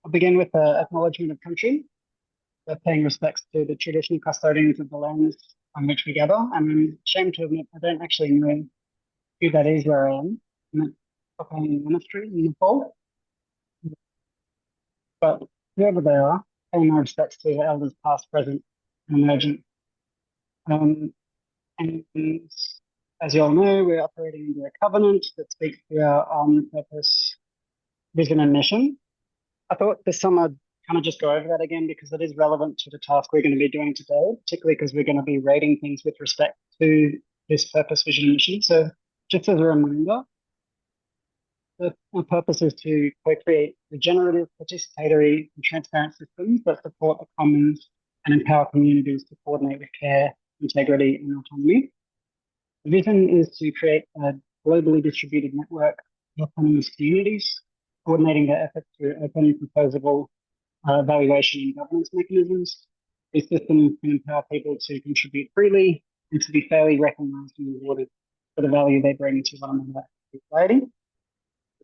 I'll begin with the acknowledgement of country, so paying respects to the traditional custodians of the lands on which we gather. And I'm ashamed to admit I don't actually know who that is where I am. I'm at Stockholm Monastery in Nepal, but whoever they are, paying my respects to the elders past, present, and emergent. Um, and as you all know, we're operating under a covenant that speaks to our purpose, vision, and mission. I thought this summer I'd kind of just go over that again because it is relevant to the task we're going to be doing today, particularly because we're going to be rating things with respect to this purpose, vision, and mission. So just as a reminder, our purpose is to co-create regenerative, participatory, and transparent systems that support the commons and empower communities to coordinate with care, integrity, and autonomy. The vision is to create a globally distributed network of autonomous communities, coordinating their efforts through open, composable evaluation and governance mechanisms. This system can empower people to contribute freely and to be fairly recognized and rewarded for the value they bring to one another and society.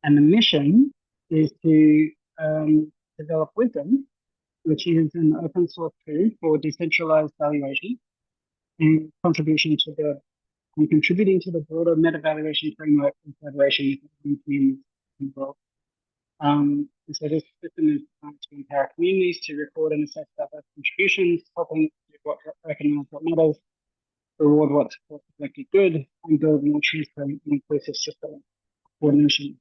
And the mission is to develop wisdom, which is an open source tool for decentralized valuation and contributing to the broader meta evaluation framework in collaboration with communities in the world. And so this system is designed to empower communities to record and assess diverse contributions, helping to recognize what matters, reward what supports collective good, and build a more transparent and inclusive system of coordination.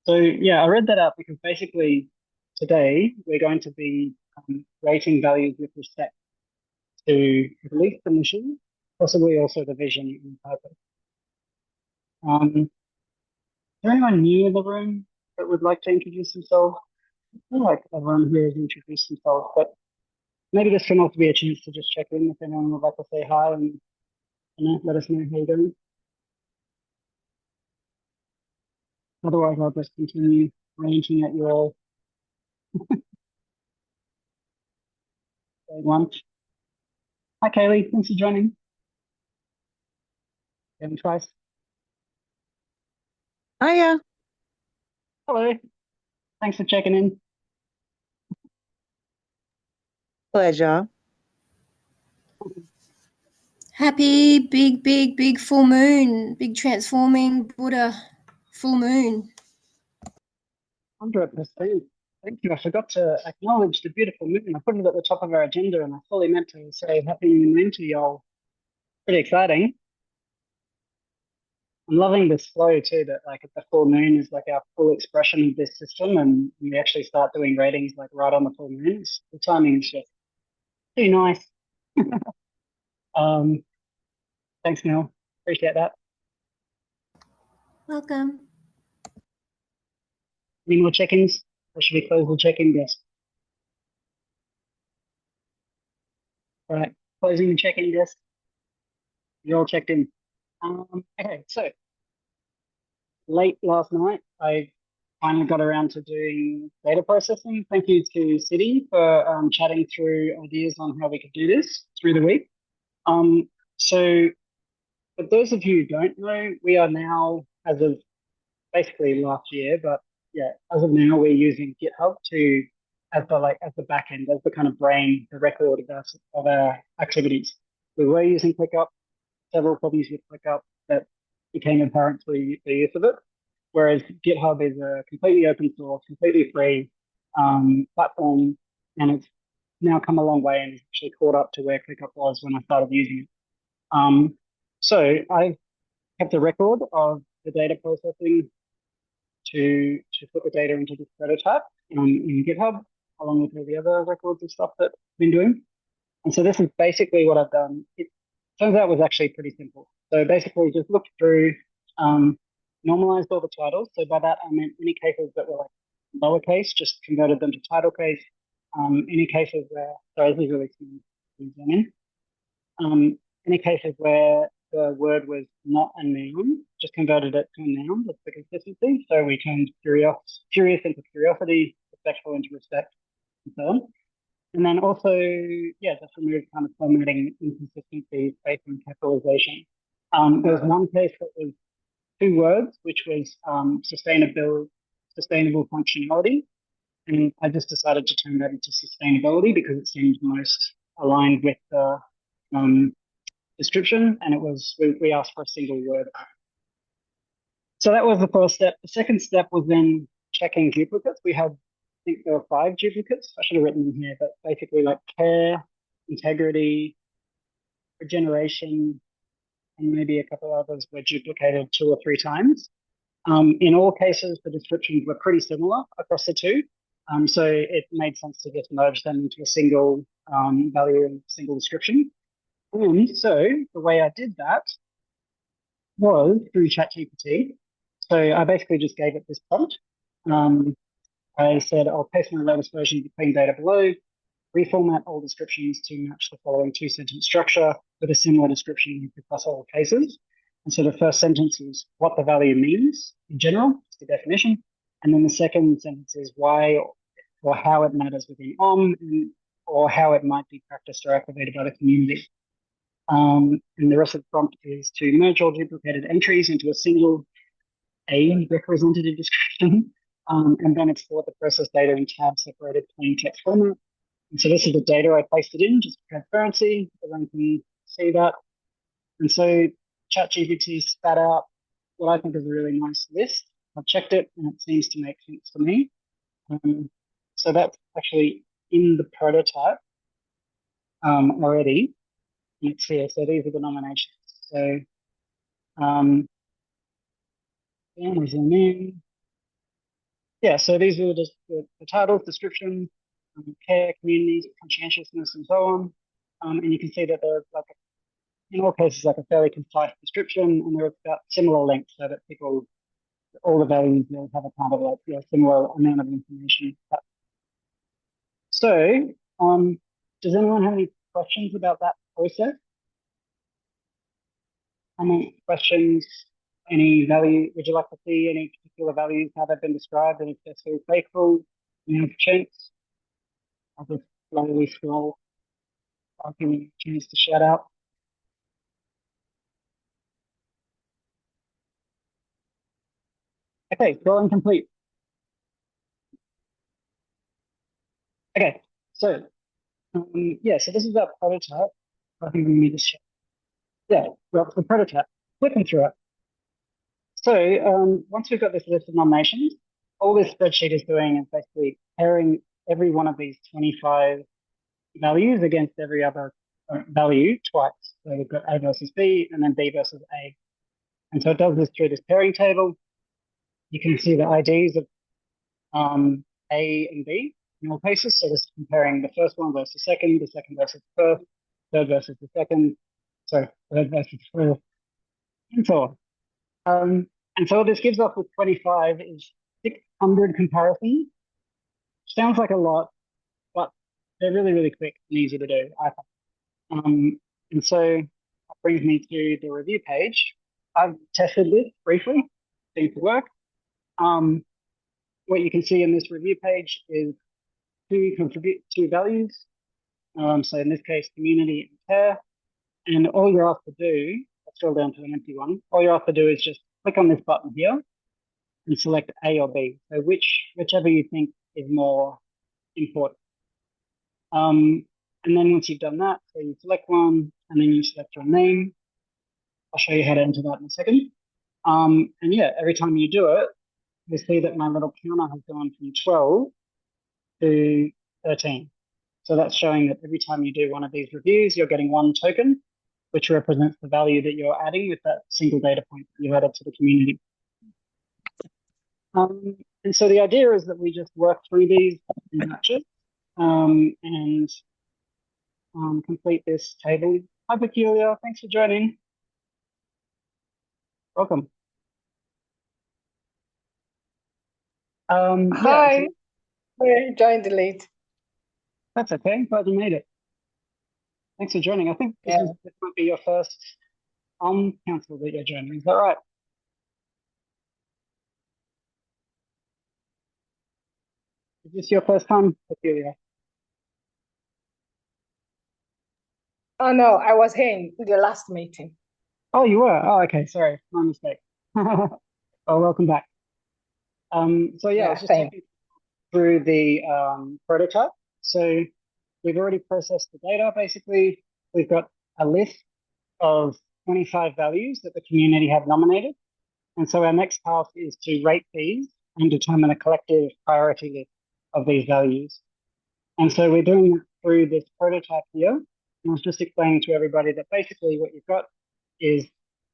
So yeah, I read that out because basically today we're going to be rating values with respect to at least the mission, possibly also the vision and purpose. Is there anyone new in the room that would like to introduce themselves? I feel like everyone here has introduced themselves, but maybe this can also be a chance to just check in if anyone would like to say hi and let us know how you're doing. Otherwise, I'll just continue ranting at you all. One. Hi, Kaylee. Thanks for joining. Kevin twice. Hiya. Hello. Thanks for checking in. Pleasure. Happy big full moon, big transforming Buddha full moon. 100%. Thank you. I forgot to acknowledge the beautiful moon. I put it at the top of our agenda and I fully meant to say happy new moon to y'all. Pretty exciting. I'm loving this flow too, that like the full moon is like our full expression of this system and we actually start doing ratings like right on the full moon. The timing is just too nice. Thanks, Neil. Appreciate that. Welcome. Any more check-ins? Or should we close the check-in desk? All right, closing the check-in desk. You're all checked in. Okay, so late last night, I finally got around to doing data processing. Thank you to Citi for chatting through ideas on how we could do this through the week. So for those of you who don't know, we are now, as of basically last year, but yeah, as of now, we're using GitHub as the back end, as the kind of brain, the record of our activities. We were using ClickUp, several problems with ClickUp that became apparent through the use of it. Whereas GitHub is a completely open source, completely free platform, and it's now come a long way and it's actually caught up to where ClickUp was when I started using it. So I've kept a record of the data processing to put the data into this prototype in GitHub, along with all the other records and stuff that I've been doing. And so this is basically what I've done. It turns out it was actually pretty simple. So basically just looked through, normalized all the titles. So by that, I meant any cases that were like lowercase, just converted them to title case. Any cases where, sorry, this is really small. Any cases where the word was not a noun, just converted it to a noun, that's the consistency. So we turned curious into curiosity, respectful into respect, and so on. And then also, yeah, just removed kind of formatting inconsistencies based on capitalization. There was one case that was 2 words, which was sustainable functionality. And I just decided to turn that into sustainability because it seemed most aligned with the description, and we asked for a single word. So that was the first step. The second step was then checking duplicates. We had, I think there were 5 duplicates. I should have written them here, but basically like care, integrity, regeneration, and maybe a couple others were duplicated 2 or 3 times. In all cases, the descriptions were pretty similar across the two. So it made sense to just merge them into a single value and single description. And so the way I did that was through ChatGPT. So I basically just gave it this prompt. I said, I'll paste my latest version of the clean data below, reformat all descriptions to match the following 2-sentence structure with a similar description across all cases. And so the first sentence is what the value means in general, just the definition. And then the second sentence is why or how it matters within OHM or how it might be practiced or activated by the community. And the rest of the prompt is to merge all duplicated entries into a single A representative description. And then export the process data in tab separated plain text format. And so this is the data I placed it in, just for transparency, everyone can see that. And so ChatGPT spat out what I think is a really nice list. I've checked it and it seems to make sense for me. So that's actually in the prototype already. It's here. So these are the nominations. So we zoom in. Yeah, so these are just the titles, description, care, community, conscientiousness, and so on. And you can see that there's like, in all cases, like a fairly concise description, and they're about similar length so that people, all the values will have a kind of like similar amount of information. So, does anyone have any questions about that process? Any questions? Any value? Would you like to see any particular values, how they've been described, and if they're still faithful? Any chance? I'll just slowly scroll. I'll give you a chance to shout out. Okay, scrolling complete. Okay, so yeah, so this is our prototype. I think we need to show. Yeah, well, the prototype. Flipping through it. So once we've got this list of nominations, all this spreadsheet is doing is basically pairing every one of these 25 values against every other value twice. So we've got A versus B and then B versus A. And so it does this through this pairing table. You can see the IDs of A and B in all cases. So this is comparing the first one versus the second versus the first, third versus the second, sorry, third versus the first, and so on. And so what this gives us with 25 is 600 comparisons. Sounds like a lot, but they're really, really quick and easy to do, I think. And so that brings me to the review page. I've tested this briefly, seems to work. What you can see in this review page is two values. So in this case, community and care. And all you're asked to do, I'll scroll down to an empty one. All you're asked to do is just click on this button here and select A or B. So whichever you think is more important. And then once you've done that, so you select one and then you select your name. I'll show you how to enter that in a second. And yeah, every time you do it, you'll see that my little counter has gone from 12 to 13. So that's showing that every time you do one of these reviews, you're getting 1 token, which represents the value that you're adding with that single data point that you added to the community. And so the idea is that we just work through these in batches and complete this table. Hi, Peculiar. Thanks for joining. Welcome. Hi. Yeah, so I joined late. that's okay. Glad you made it. Thanks for joining. I think this might be your first council that you're joining. Is that right? Is this your first time, Peculiar? Oh no, I was here in the last meeting. Oh, you were? Oh, okay. Sorry. My mistake. Oh, welcome back. So yeah, I was just thanks. checking through the prototype. So we've already processed the data. Basically, we've got a list of 25 values that the community have nominated. And so our next task is to rate these and determine a collective priority list of these values. And so we're doing that through this prototype here. And I was just explaining to everybody that basically what you've got is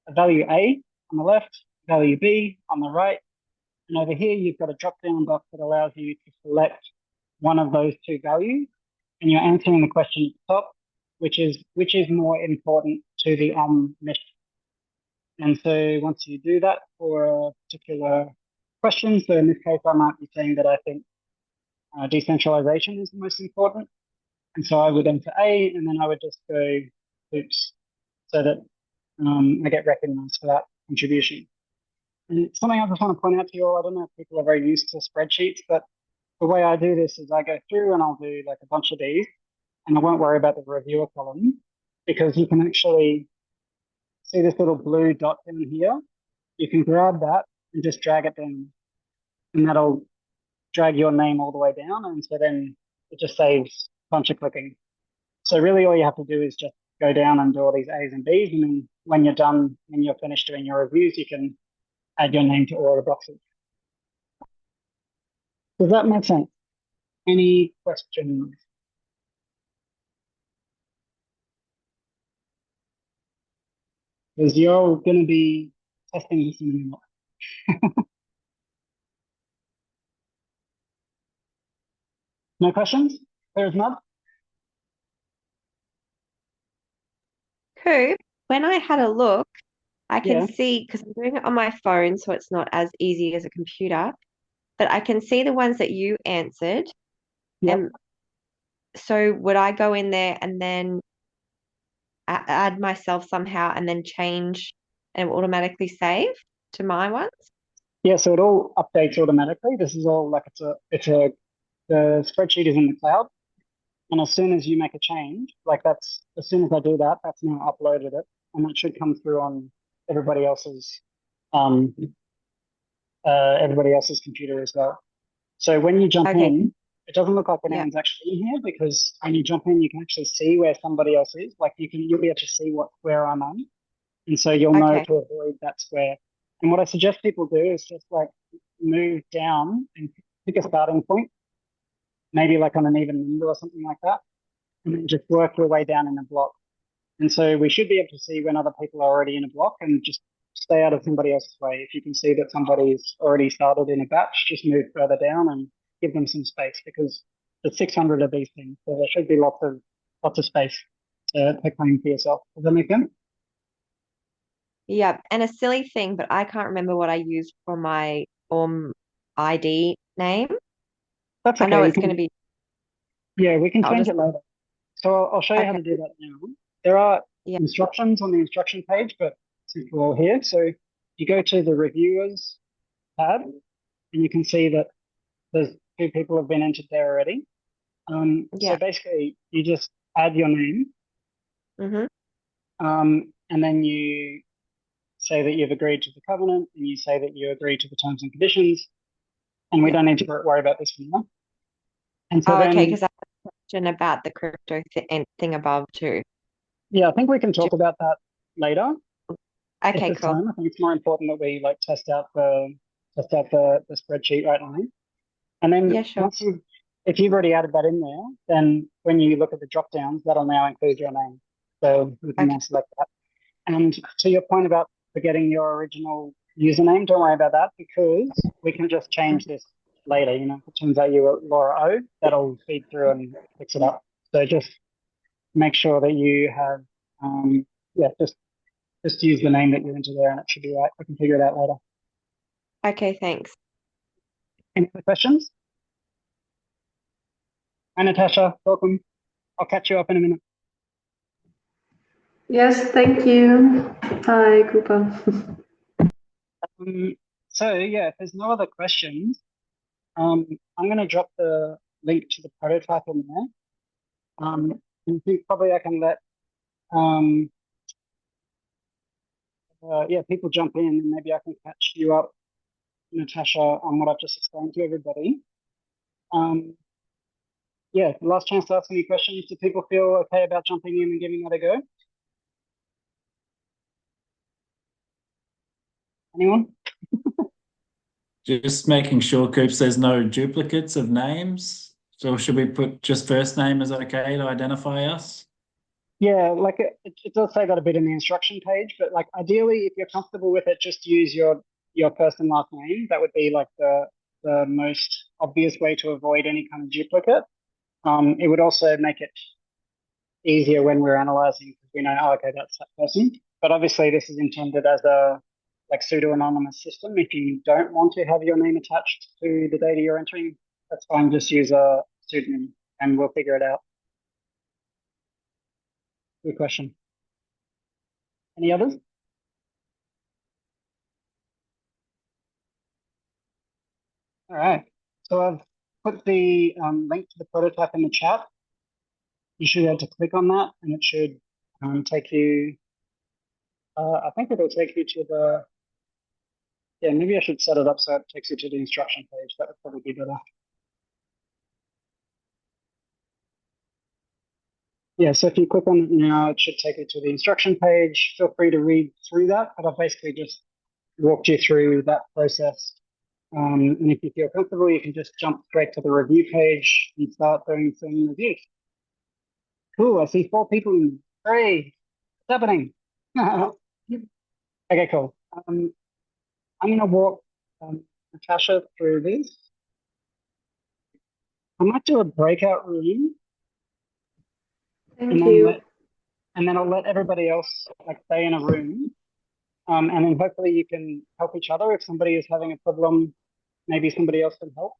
a value A on the left, value B on the right, and over here you've got a drop-down box that allows you to select one of those two values, and you're answering the question at the top, which is more important to the mission. And so once you do that for a particular question, so in this case I might be saying that I think decentralization is the most important. And so I would enter A, and then I would just go oops, so that I get recognized for that contribution. And something I just want to point out to you all, I don't know if people are very used to spreadsheets, but the way I do this is I go through and I'll do like a bunch of these, and I won't worry about the reviewer column, because you can actually see this little blue dot down here. You can grab that and just drag it down, and that'll drag your name all the way down, and so then it just saves a bunch of clicking. So really all you have to do is just go down and do all these A's and B's, and then when you're done, when you're finished doing your reviews, you can add your name to all the boxes. Does that make sense? Any questions? Because you're going to be testing this in a minute. No questions? There's none? Coop, when I had a look, I can Yeah. see, because I'm doing it on my phone, so it's not as easy as a computer, but I can see the ones that you answered. Yep. And so would I go in there and then add myself somehow and then change and automatically save to my ones? Yeah, so it all updates automatically. This is all like the spreadsheet is in the cloud. And as soon as you make a change, like as soon as I do that, that's now uploaded it. And that should come through on everybody else's computer as well. So when you jump Okay. in, it doesn't look like Yeah. anyone's actually in here, because when you jump in, you can actually see where somebody else is. Like you'll be able to see what square I'm on. And so you'll know Okay. to avoid that square. And what I suggest people do is just like move down and pick a starting point, maybe like on an even number or something like that, and then just work your way down in a block. And so we should be able to see when other people are already in a block, and just stay out of somebody else's way. If you can see that somebody's already started in a batch, just move further down and give them some space, because there's 600 of these things, so there should be lots of space to claim for yourself. Does that make sense? Yeah. And a silly thing, but I can't remember what I used for my ID name. That's I know okay. it's going to be, Yeah, we can I'll change just, it later. So I'll show you how okay. to do that now. There are Yeah. instructions on the instruction page, but since we're all here, so you go to the reviewers tab, and you can see that there's 2 people have been entered there already. So Yeah. basically, you just add your name, Mm-hmm. and then you say that you've agreed to the covenant, and you say that you agree to the terms and conditions, and we Yeah. don't need to worry about this anymore. And so Oh, okay, then, because I have a question about the crypto thing above too. yeah, I think we can talk about that later. If Okay, there's cool. time. I think it's more important that we like test out the spreadsheet right now. And then Yeah, sure. if you've already added that in there, then when you look at the drop downs, that'll now include your name. So you can Okay. now select that. And to your point about forgetting your original username, don't worry about that, because we can just change this later. You know, if it turns out you were Laura O, that'll feed through and fix it up. So just make sure that you have, just use the name that you enter there, and it should be right. We can figure it out later. Okay, thanks. Any other questions? Hi, Natasha. Welcome. I'll catch you up in a minute. Yes, thank you. Hi, Cooper. So yeah, if there's no other questions, I'm going to drop the link to the prototype in there. And I think probably I can let people jump in, and maybe I can catch you up, Natasha, on what I've just explained to everybody. Yeah, last chance to ask any questions. Do people feel okay about jumping in and giving that a go? Anyone? Just making sure, Coops, there's no duplicates of names. So should we put just first name is okay to identify us? Yeah, like it does say that a bit in the instruction page, but like ideally, if you're comfortable with it, just use your first and last name. That would be like the most obvious way to avoid any kind of duplicate. It would also make it easier when we're analyzing because we know, oh, okay, that's that person. But obviously, this is intended as a like pseudo-anonymous system. If you don't want to have your name attached to the data you're entering, that's fine. Just use a pseudonym, and we'll figure it out. Good question. Any others? All right. So I've put the link to the prototype in the chat. You should be able to click on that, and it should take you. I think it'll take you to the. Yeah, maybe I should set it up so it takes you to the instruction page. That would probably be better. Yeah, so if you click on it now, it should take you to the instruction page. Feel free to read through that, but I've basically just walked you through that process. And if you feel comfortable, you can just jump straight to the review page and start doing some reviews. Cool, I see 4 people in 3. What's happening? Okay, cool. I'm going to walk Natasha through this. I might do a breakout room. Thank you. And then I'll let everybody else like stay in a room. And then hopefully you can help each other. If somebody is having a problem, maybe somebody else can help.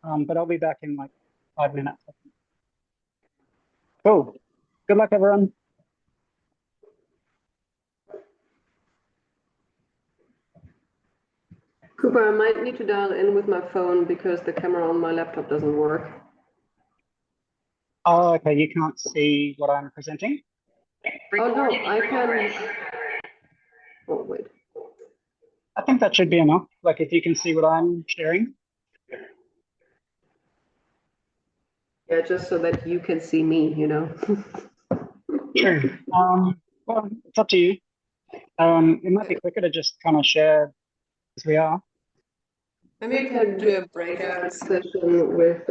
But I'll be back in like 5 minutes. Cool. Good luck, everyone. Cooper, I might need to dial in with my phone because the camera on my laptop doesn't work. Oh, okay. You can't see what I'm presenting? Oh no, I can. Oh wait. I think that should be enough. Like if you can see what I'm sharing. Yeah, just so that you can see me, you know. Sure. Well, it's up to you. It might be quicker to just kind of share as we are. Maybe I can do a breakout session with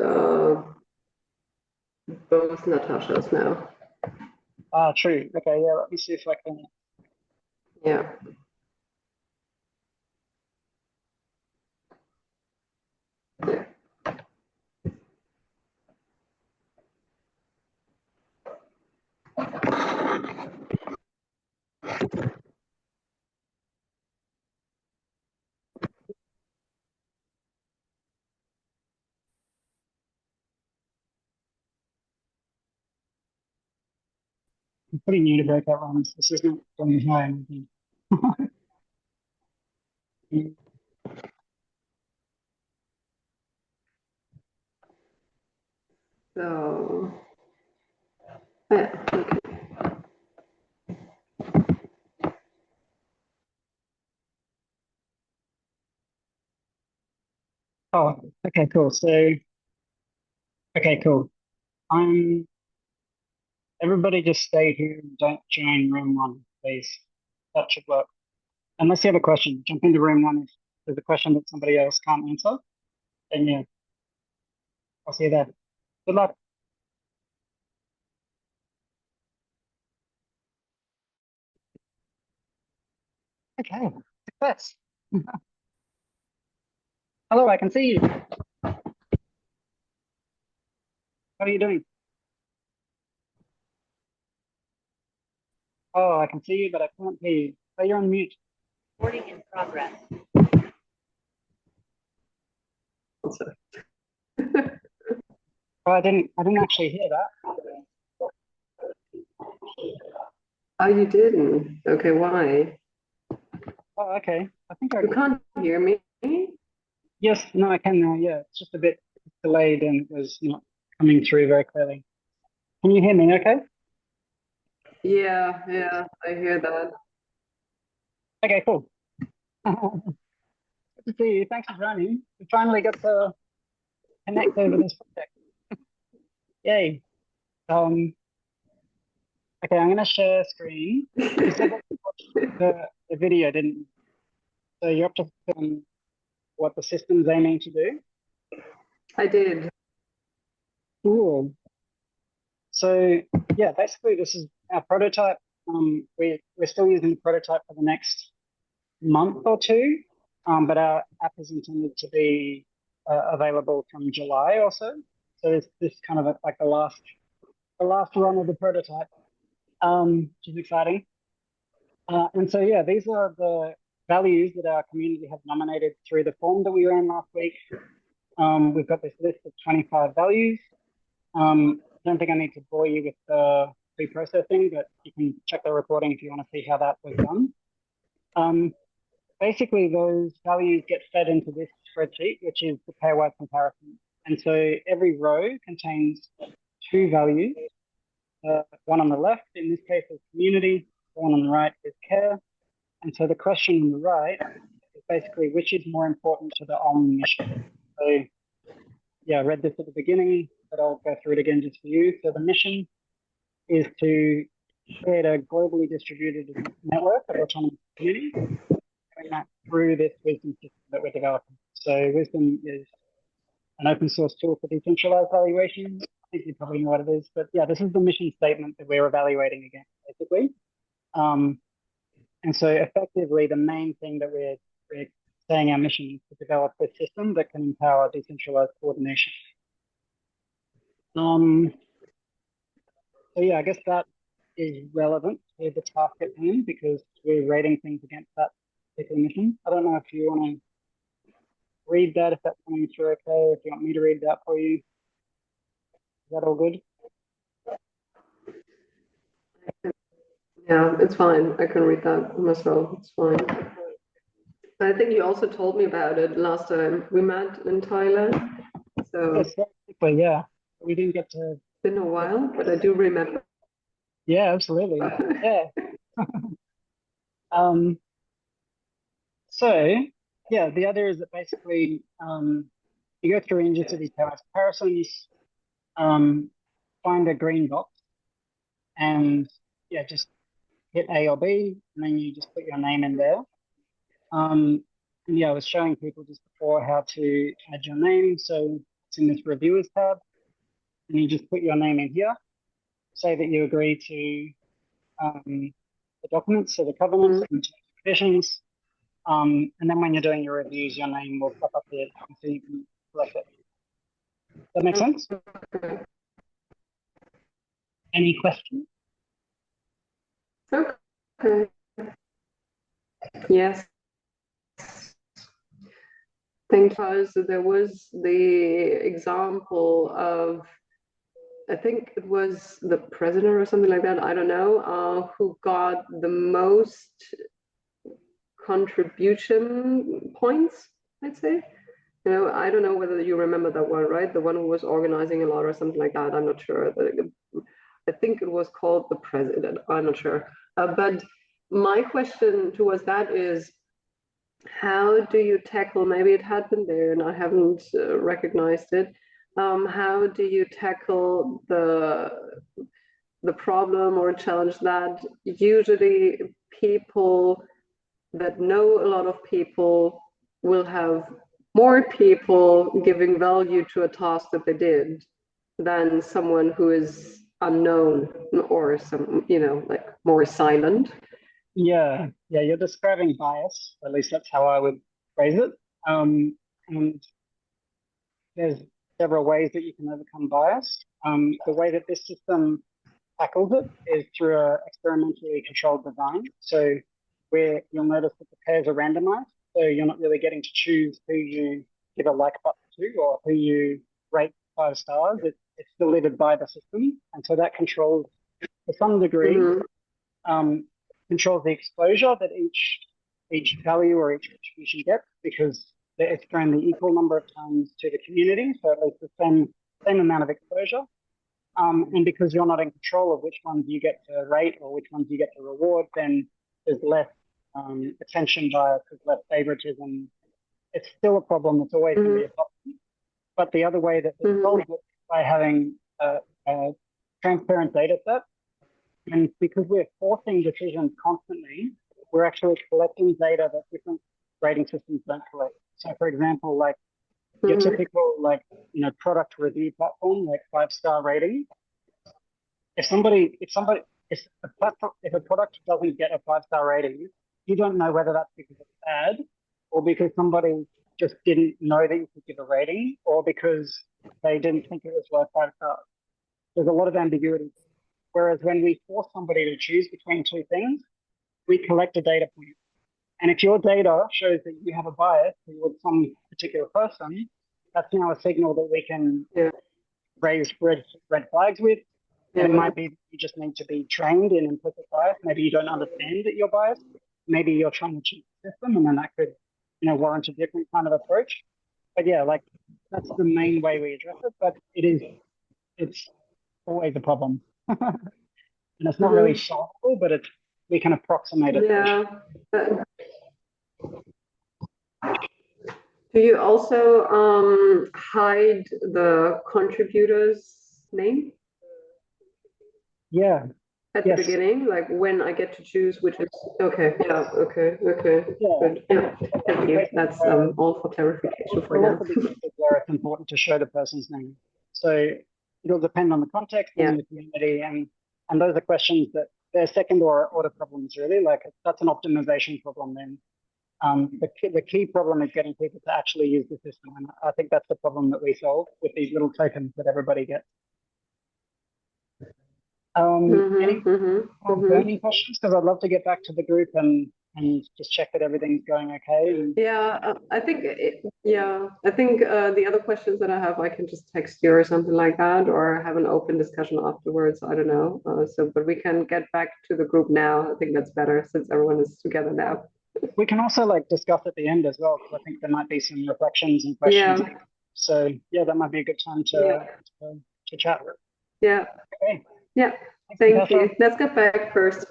both Natashas now. True. Okay, yeah, let me see if I can. Yeah. I'm pretty new to breakout rooms. This isn't going high anything. So, yeah, okay. Oh, okay, cool. So, okay, cool. Everybody just stay here and don't join room 1, please. That should work. Unless you have a question, jump into room 1 if there's a question that somebody else can't answer. Then yeah, I'll see you there. Good luck. Okay, success. Hello, I can see you. How are you doing? Oh, I can see you, but I can't hear you. Oh, you're on mute. Recording in progress. Oh, I didn't actually hear that. Oh, you didn't? Okay, why? Oh, okay. I think I You can't hear me? yes, no, I can now. Yeah, it's just a bit delayed and it was not coming through very clearly. Can you hear me? Okay. Yeah, I hear that. Okay, cool. Good to see you. Thanks for joining. We finally got to connect over this project. Yay. Okay, I'm going to share screen. You said that you watched the video, didn't you? So you're up to what the system's aiming to do? I did. Cool. So yeah, basically this is our prototype. We're still using the prototype for the next month or two, but our app is intended to be available from July or so. So it's this kind of like the last run of the prototype, which is exciting. And so yeah, these are the values that our community have nominated through the form that we ran last week. We've got this list of 25 values. I don't think I need to bore you with the pre-processing, but you can check the recording if you want to see how that was done. Basically, those values get fed into this spreadsheet, which is the pairwise comparison. And so every row contains two values. One on the left, in this case, is community. The one on the right is care. And so the question on the right is basically which is more important to the OHM mission. So yeah, I read this at the beginning, but I'll go through it again just for you. So the mission is to create a globally distributed network of autonomous communities, doing that through this WisdOHM system that we're developing. So WisdOHM is an open source tool for decentralized valuation. I think you probably know what it is, but yeah, this is the mission statement that we're evaluating against, basically. And so effectively, the main thing that we're saying our mission is to develop a system that can empower decentralized coordination. So yeah, I guess that is relevant to the task at hand because we're rating things against that particular mission. I don't know if you want to read that, if that's coming through okay, if you want me to read that for you. Is that all good? Yeah, it's fine. I can read that myself. It's fine. I think you also told me about it last time we met in Thailand. So Yes, basically, yeah. We didn't get to. it's been a while, but I do remember. Yeah, absolutely. Yeah. So yeah, the other is that basically you go through and just do these pairwise comparisons, find a green box, and yeah, just hit A or B, and then you just put your name in there. And yeah, I was showing people just before how to add your name. So it's in this reviewers tab, and you just put your name in here, say that you agree to the documents, so the covenants and conditions. And then when you're doing your reviews, your name will pop up here, so you can select it. Does that make sense? Any questions? Okay. Yes. Because there was the example of, I think it was the president or something like that, I don't know, who got the most contribution points, I'd say. You know, I don't know whether you remember that one, right? The one who was organizing a lot or something like that. I'm not sure. I think it was called the president. I'm not sure. But my question towards that is, how do you tackle, maybe it had been there and I haven't recognized it. How do you tackle the problem or challenge that usually people that know a lot of people will have more people giving value to a task that they did than someone who is unknown or some, you know, like more silent? Yeah, you're describing bias. At least that's how I would phrase it. And there's several ways that you can overcome bias. The way that this system tackles it is through an experimentally controlled design. So where you'll notice that the pairs are randomized. So you're not really getting to choose who you give a like button to or who you rate 5 stars. It's delivered by the system. And so that controls, to some degree, controls the exposure that each value or each contribution gets because it's thrown the equal number of times to the community, so at least the same amount of exposure. And because you're not in control of which ones you get to rate or which ones you get to reward, then there's less attention bias, there's less favoritism. It's still a problem that's always going to be a problem. but the other way that they solve it by having a transparent data set. And because we're forcing decisions constantly, we're actually collecting data that different rating systems don't collect. So for example, like your typical product review platform, like 5-star rating. If a product doesn't get a 5-star rating, you don't know whether that's because it's bad or because somebody just didn't know that you could give a rating or because they didn't think it was worth 5 stars. There's a lot of ambiguity. Whereas when we force somebody to choose between two things, we collect a data point. And if your data shows that you have a bias towards some particular person, that's now a signal that we can raise red flags with. And it might be that you just need to be trained in implicit bias. Maybe you don't understand that you're biased. Maybe you're trying to cheat the system, and then that could, warrant a different kind of approach. But yeah, like that's the main way we address it. But it's always a problem. And it's not really solvable, but we can approximate it. Yeah. Do you also hide the contributor's name? Yeah. At the beginning, like when I get to choose which is okay. Yeah. Okay. Yeah. Good. Yeah. Thank you. That's all for clarification for now. Where it's important to show the person's name. So it'll depend on the context and the community, and those are questions that they're second order problems really. Like that's an optimization problem then. The key problem is getting people to actually use the system, and I think that's the problem that we solve with these little tokens that everybody gets. Any burning questions? Because I'd love to get back to the group and just check that everything's going okay. Yeah, I think the other questions that I have, I can just text you or something like that, or have an open discussion afterwards. I don't know. But we can get back to the group now. I think that's better since everyone is together now. We can also discuss at the end as well, because I think there might be some reflections and questions. Yeah. So yeah, that might be a good time to chat. Yeah. Okay. Yeah. Thank you. Let's get back first.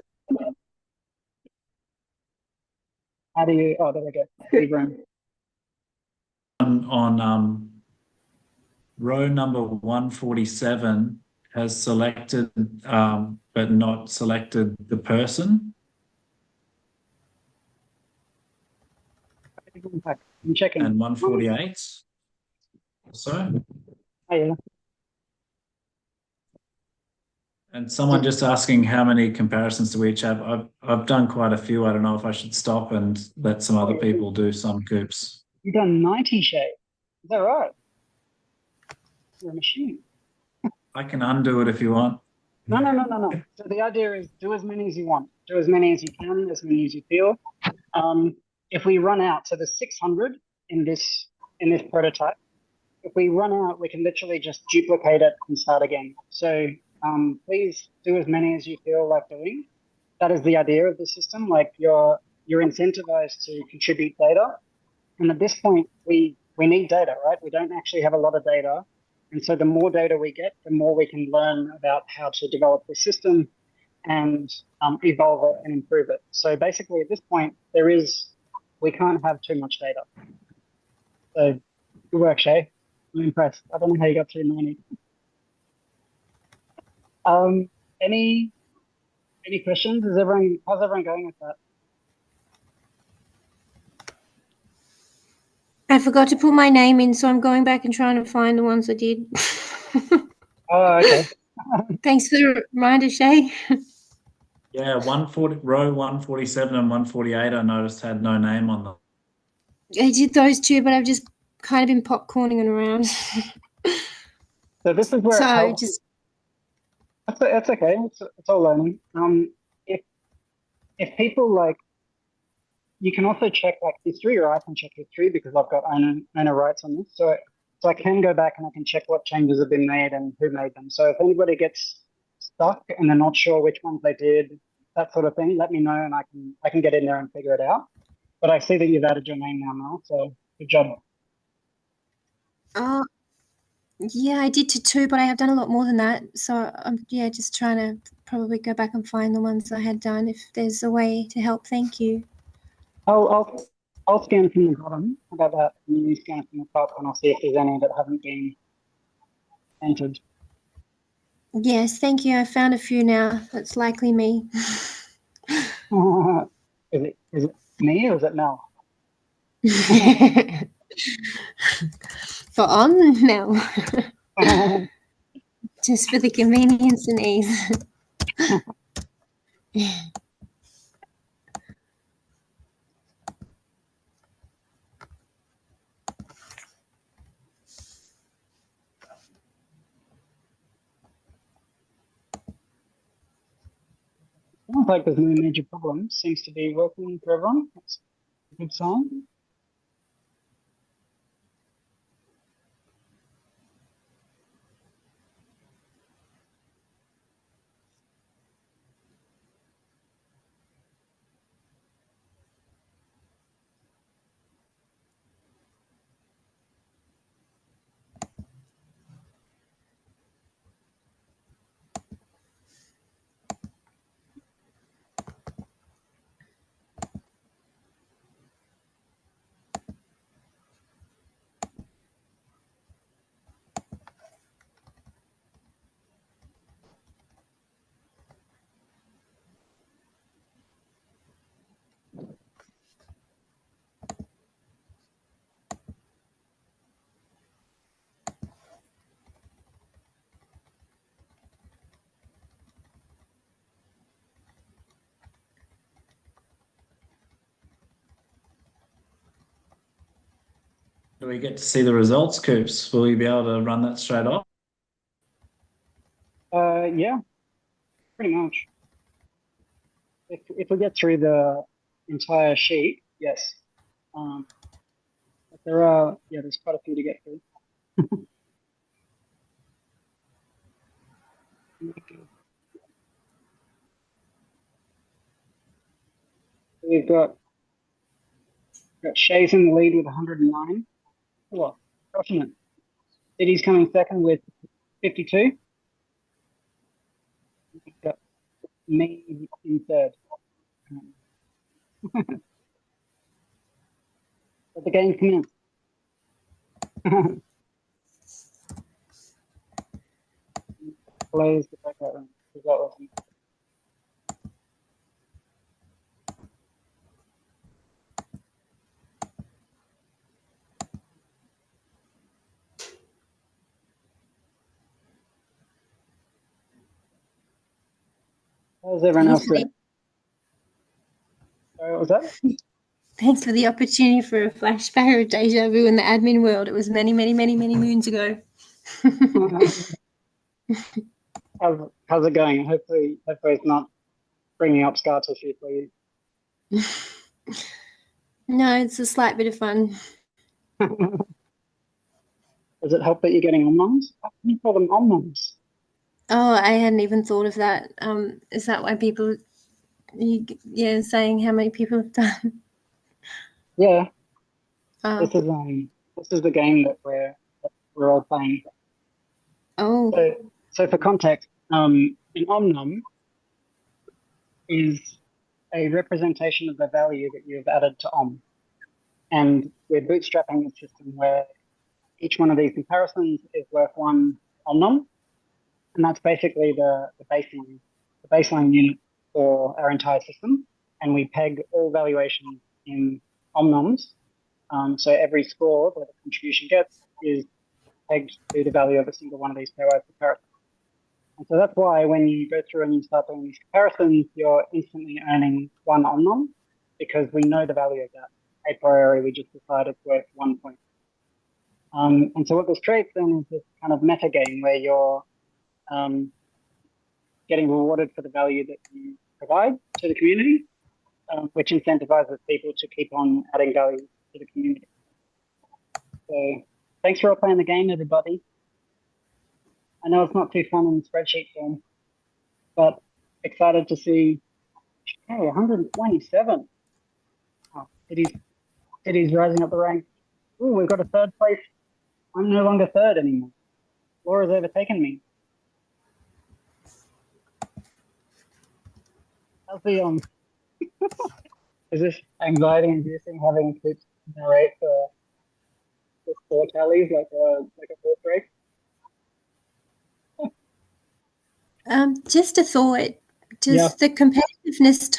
How do you? Oh, there we go. Leave room. On row number 147 has selected but not selected the person. I'm checking. And 148. So. Oh, yeah. And someone just asking how many comparisons do we each have. I've done quite a few. I don't know if I should stop and let some other people do some coops. You've done 90 shades. Is that right? You're a machine. I can undo it if you want. No. So the idea is do as many as you want. Do as many as you can, as many as you feel. If we run out, so there's 600 in this prototype. If we run out, we can literally just duplicate it and start again. So please do as many as you feel like doing. That is the idea of the system. Like you're incentivized to contribute data. And at this point, we need data, right? We don't actually have a lot of data. And so the more data we get, the more we can learn about how to develop the system and evolve it and improve it. So basically at this point, we can't have too much data. So good work, Shay. I'm impressed. I don't know how you got through 90. Any questions? How's everyone going with that? I forgot to put my name in, so I'm going back and trying to find the ones I did. Oh, okay. Thanks for the reminder, Shay. Yeah, row 147 and 148 I noticed had no name on them. I did those two, but I've just kind of been popcorning it around. So this is where So it helps. just It's okay. It's all learning. If people you can also check history, or I can check history because I've got owner rights on this. So I can go back and I can check what changes have been made and who made them. So if anybody gets stuck and they're not sure which ones they did, that sort of thing, let me know and I can get in there and figure it out. But I see that you've added your name now, Mel. So good job. yeah, I did to 2, but I have done a lot more than that. So I'm just trying to probably go back and find the ones I had done. If there's a way to help, thank you. I'll I'll scan from the bottom. How about that? And you scan from the top, and I'll see if there's any that haven't been entered. Yes, thank you. I found a few now. That's likely me. Is it me or is it Mel? For on now. Just for the convenience and ease. Sounds like there's no major problem. Seems to be working for everyone. That's a good sign. Do we get to see the results, Coops? Will you be able to run that straight off? Yeah, pretty much. If we get through the entire sheet, yes. But there's quite a few to get through. We've got Shay's in the lead with 109. Well, crushing it. Diddy's coming second with 52. We've got me in third. But the game commenced. Close the breakout room. How's everyone else doing? Sorry, what was that? Thanks for the opportunity for a flashback of deja vu in the admin world. It was many, many, many, many moons ago. How's it going? Hopefully it's not bringing up scar tissue for you. No, it's a slight bit of fun. Does it help that you're getting omnoms? How can you call them omnoms? Oh, I hadn't even thought of that. Is that why people, saying how many people have done? Yeah, Oh, this is the game that we're all playing. oh, So for context, an omnom is a representation of the value that you've added to om, and we're bootstrapping the system where each one of these comparisons is worth one omnom, and that's basically the baseline unit for our entire system. And we peg all valuations in omnoms. So every score that a contribution gets is pegged to the value of a single one of these pairwise comparisons. And so that's why when you go through and you start doing these comparisons, you're instantly earning one omnom because we know the value of that. A priori, we just decide it's worth 1 point. And so what this creates then is this kind of meta game where you're getting rewarded for the value that you provide to the community, which incentivizes people to keep on adding value to the community. So thanks for all playing the game, everybody. I know it's not too fun in spreadsheet form, but excited to see, hey, 127. Oh, Eddie's rising up the ranks. Ooh, we've got a third place. I'm no longer third anymore. Laura's overtaken me. How's the Is this anxiety inducing having to narrate the score tallies like a horse race? Just a thought. Yeah. Does the competitiveness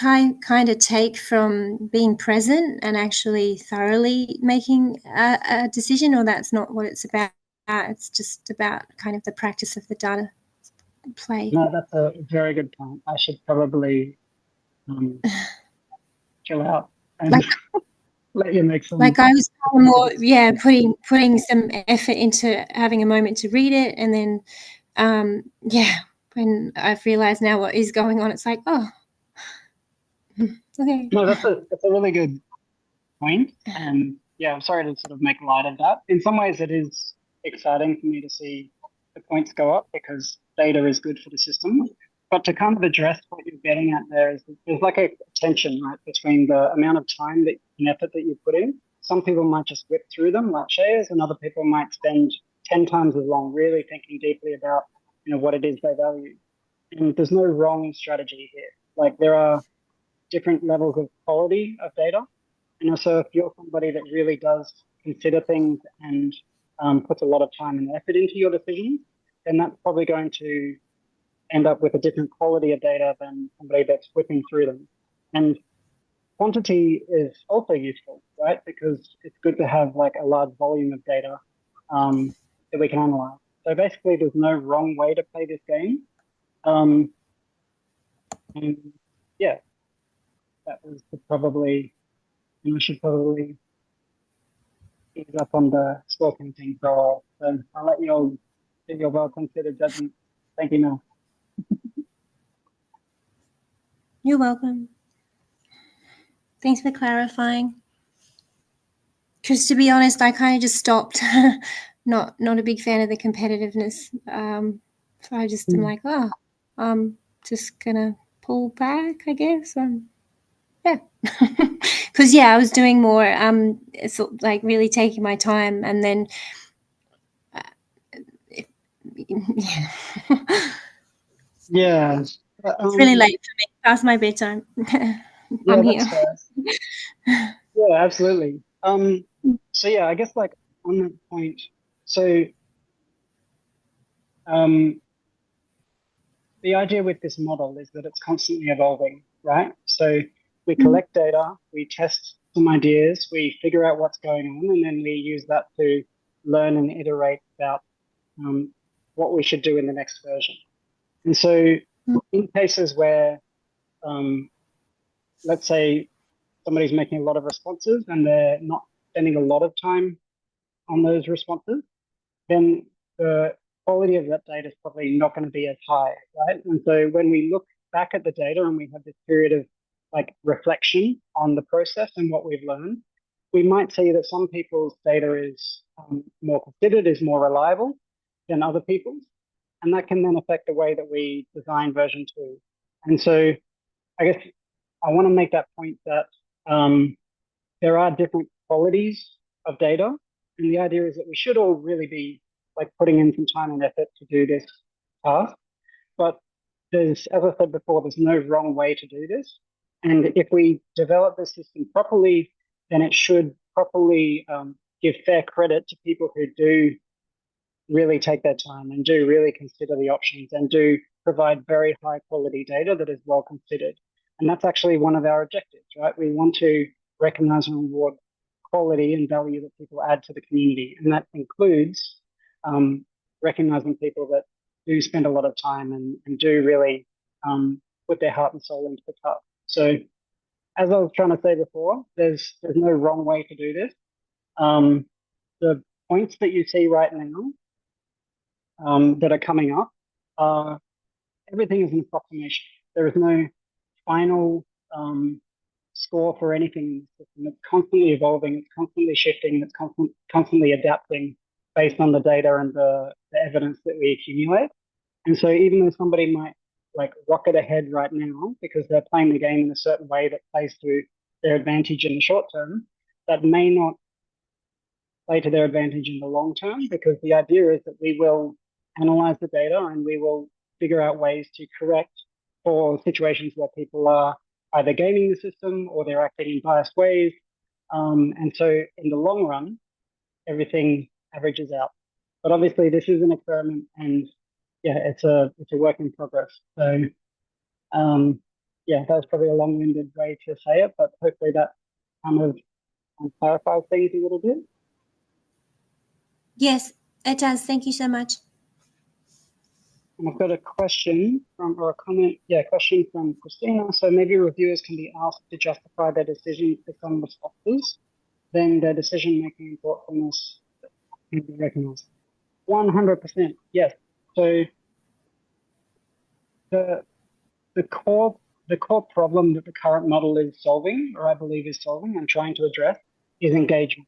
kind of take from being present and actually thoroughly making a decision, or that's not what it's about? It's just about kind of the practice of the data play. No, that's a very good point. I should probably chill out and Like, let you make some. like I was more, yeah, putting some effort into having a moment to read it, and then, yeah, when I've realised now what is going on, it's like, oh, okay. No, that's a really good point. And yeah, I'm sorry to sort of make light of that. In some ways, it is exciting for me to see the points go up because data is good for the system. But to kind of address what you're getting at there is there's like a tension, right, between the amount of time and effort that you put in. Some people might just whip through them like shares, and other people might spend 10 times as long really thinking deeply about, what it is they value. And there's no wrong strategy here. Like there are different levels of quality of data. And also, if you're somebody that really does consider things and puts a lot of time and effort into your decisions, then that's probably going to end up with a different quality of data than somebody that's whipping through them. And quantity is also useful, right? Because it's good to have like a large volume of data that we can analyze. So basically, there's no wrong way to play this game. And yeah, that was probably, I should probably ease up on the smoking thing for a while. So I'll let you all give your well-considered judgment. Thank you, Mel. You're welcome. Thanks for clarifying. Because to be honest, I kind of just stopped. Not a big fan of the competitiveness. So I just am like, oh, I'm just gonna pull back, I guess. Yeah. Because I was doing more. It's like really taking my time, and then yeah. Yeah. It's really late for me. Past my bedtime. I'm here. Yeah, absolutely. So yeah, I guess like on that point, so the idea with this model is that it's constantly evolving, right? So we collect data, we test some ideas, we figure out what's going on, and then we use that to learn and iterate about what we should do in the next version. And so in cases where, let's say somebody's making a lot of responses and they're not spending a lot of time on those responses, then the quality of that data is probably not going to be as high, right? And so when we look back at the data and we have this period of like reflection on the process and what we've learned, we might see that some people's data is more considered, is more reliable than other people's. And that can then affect the way that we design version 2. And so I guess I want to make that point that there are different qualities of data. And the idea is that we should all really be like putting in some time and effort to do this task. But there's, as I said before, there's no wrong way to do this. And if we develop the system properly, then it should properly give fair credit to people who do really take their time and do really consider the options and do provide very high quality data that is well considered. And that's actually one of our objectives, right? We want to recognize and reward quality and value that people add to the community. And that includes recognizing people that do spend a lot of time and do really put their heart and soul into the task. So as I was trying to say before, there's no wrong way to do this. The points that you see right now that are coming up, everything is an approximation. There is no final score for anything. It's constantly evolving, it's constantly shifting, it's constantly adapting based on the data and the evidence that we accumulate. And so even though somebody might like rocket ahead right now because they're playing the game in a certain way that plays to their advantage in the short term, that may not play to their advantage in the long term, because the idea is that we will analyze the data and we will figure out ways to correct for situations where people are either gaming the system or they're acting in biased ways. And so in the long run, everything averages out. But obviously this is an experiment, and yeah, it's a work in progress. So yeah, that's probably a long-winded way to say it, but hopefully that kind of clarifies things a little bit. Yes, it does. Thank you so much. And I've got a question or a comment, question from Christina. So maybe reviewers can be asked to justify their decision for some responses, then their decision-making and thoughtfulness can be recognized. 100%, yes. So the core problem that the current model is solving, or I believe is solving and trying to address, is engagement.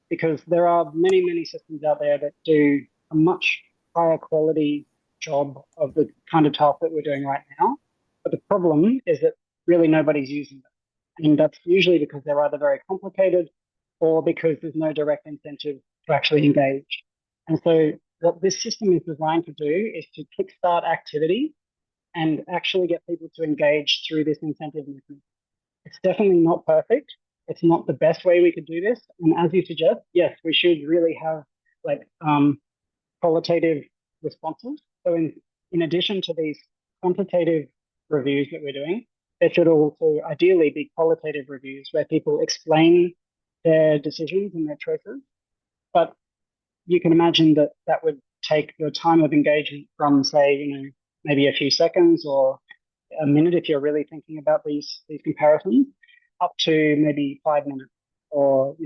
Because there are many, many systems out there that do a much higher quality job of the kind of task that we're doing right now. But the problem is that really nobody's using them. And that's usually because they're either very complicated or because there's no direct incentive to actually engage. And so what this system is designed to do is to kickstart activity and actually get people to engage through this incentive mechanism. It's definitely not perfect. It's not the best way we could do this. And as you suggest, yes, we should really have like qualitative responses. So in addition to these quantitative reviews that we're doing, there should also ideally be qualitative reviews where people explain their decisions and their choices. But you can imagine that that would take your time of engagement from, say, maybe a few seconds or a minute if you're really thinking about these comparisons, up to maybe 5 minutes or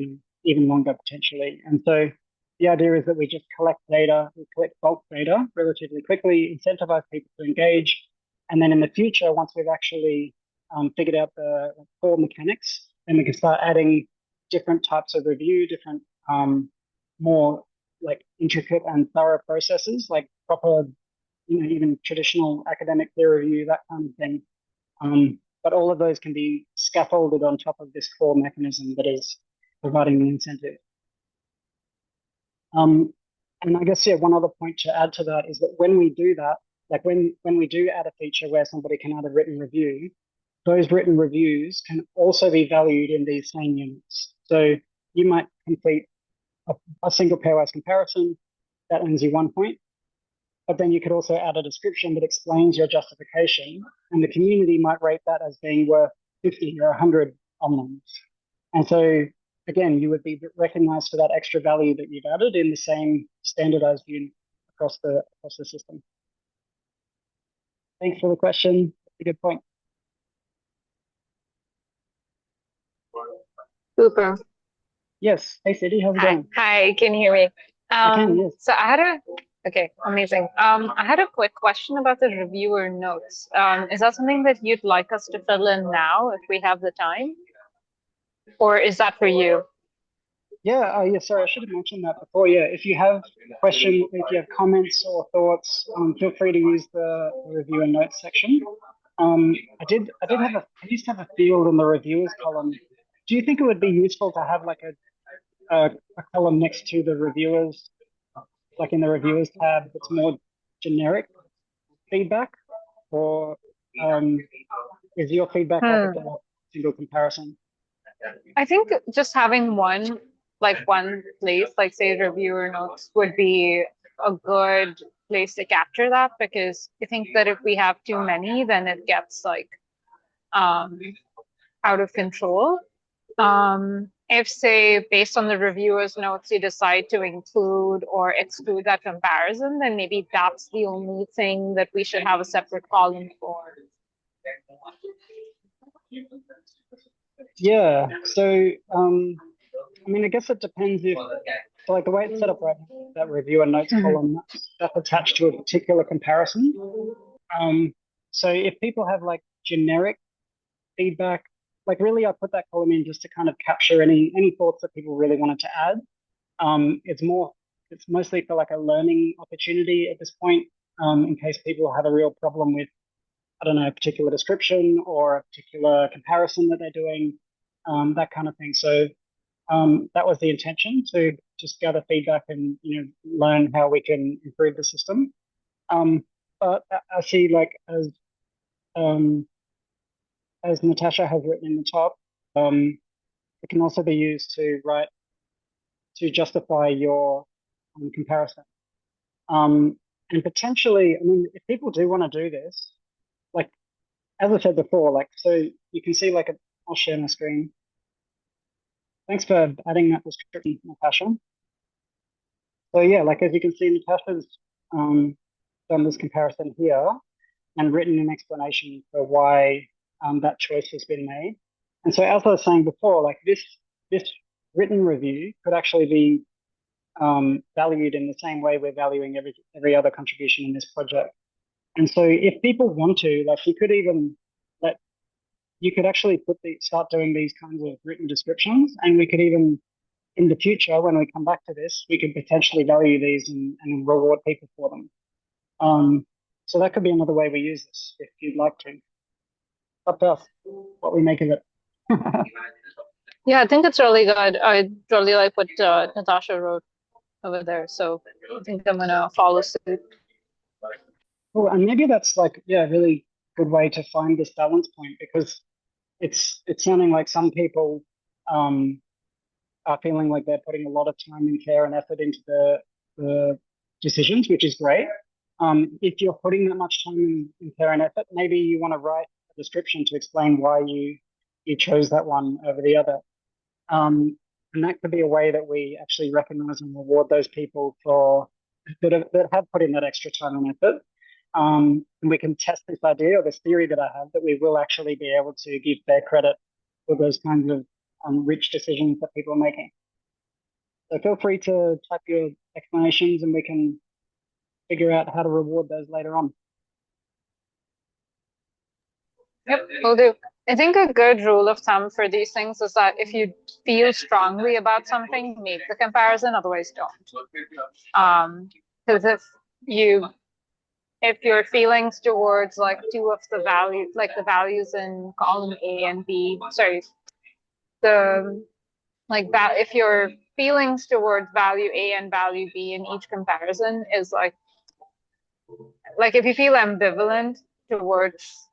even longer potentially. And so the idea is that we just collect data, we collect bulk data relatively quickly, incentivize people to engage, and then in the future, once we've actually figured out the core mechanics, then we can start adding different types of review, different more like intricate and thorough processes, like proper, even traditional academic peer review, that kind of thing. But all of those can be scaffolded on top of this core mechanism that is providing the incentive. And I guess, one other point to add to that is that when we do that, like when we do add a feature where somebody can add a written review, those written reviews can also be valued in these same units. So you might complete a single pairwise comparison that earns you 1 point, but then you could also add a description that explains your justification, and the community might rate that as being worth 50 or 100 omnums. And so, again, you would be recognized for that extra value that you've added in the same standardized unit across the system. Thanks for the question. That's a good point. Super. Yes. Hey, Sadie, how's it going? Hi, can you hear me? I can, yes. So okay, amazing. I had a quick question about the reviewer notes. Is that something that you'd like us to fill in now if we have the time? Or is that for you? Yeah, sorry, I should have mentioned that before. Yeah, if you have questions, if you have comments or thoughts, feel free to use the review and notes section. I used to have a field in the reviewers column. Do you think it would be useful to have like a column next to the reviewers, like in the reviewers tab, that's more generic feedback, or is your feedback like a single comparison? I think just having one place, like say reviewer notes, would be a good place to capture that, because I think that if we have too many, then it gets like out of control. If say based on the reviewer's notes you decide to include or exclude that comparison, then maybe that's the only thing that we should have a separate column for. Yeah, so I mean, I guess it depends if, so like the way it's set up right now, that review and notes column, that's attached to a particular comparison. So if people have like generic feedback, like really I put that column in just to kind of capture any thoughts that people really wanted to add. It's mostly for like a learning opportunity at this point, in case people have a real problem with, I don't know, a particular description or a particular comparison that they're doing, that kind of thing. So that was the intention, to just gather feedback and learn how we can improve the system. But I see, like, as Natasha has written in the top, it can also be used to justify your comparison. And potentially, I mean, if people do want to do this, like, as I said before, like, so you can see, like, I'll share my screen. Thanks for adding that description, Natasha. So yeah, like, as you can see, Natasha's done this comparison here and written an explanation for why that choice has been made. And so, as I was saying before, like, this written review could actually be valued in the same way we're valuing every other contribution in this project. And so, if people want to, like, you could actually start doing these kinds of written descriptions, and we could even, in the future, when we come back to this, we could potentially value these and reward people for them. So that could be another way we use this, if you'd like to. Up to us, what we make of it. Yeah, I think it's really good. I really like what Natasha wrote over there. So I think I'm gonna follow suit. Oh, and maybe that's, like, yeah, a really good way to find this balance point, because it's sounding like some people are feeling like they're putting a lot of time and care and effort into the decisions, which is great. If you're putting that much time and care and effort, maybe you want to write a description to explain why you chose that one over the other. And that could be a way that we actually recognize and reward those people that have put in that extra time and effort. And we can test this idea or this theory that I have, that we will actually be able to give fair credit for those kinds of rich decisions that people are making. So feel free to type your explanations and we can figure out how to reward those later on. Yep, will do. I think a good rule of thumb for these things is that if you feel strongly about something, make the comparison, otherwise don't. Because if your feelings towards, like, two of the values, like the values in column A and B, sorry, if your feelings towards value A and value B in each comparison is like if you feel ambivalent towards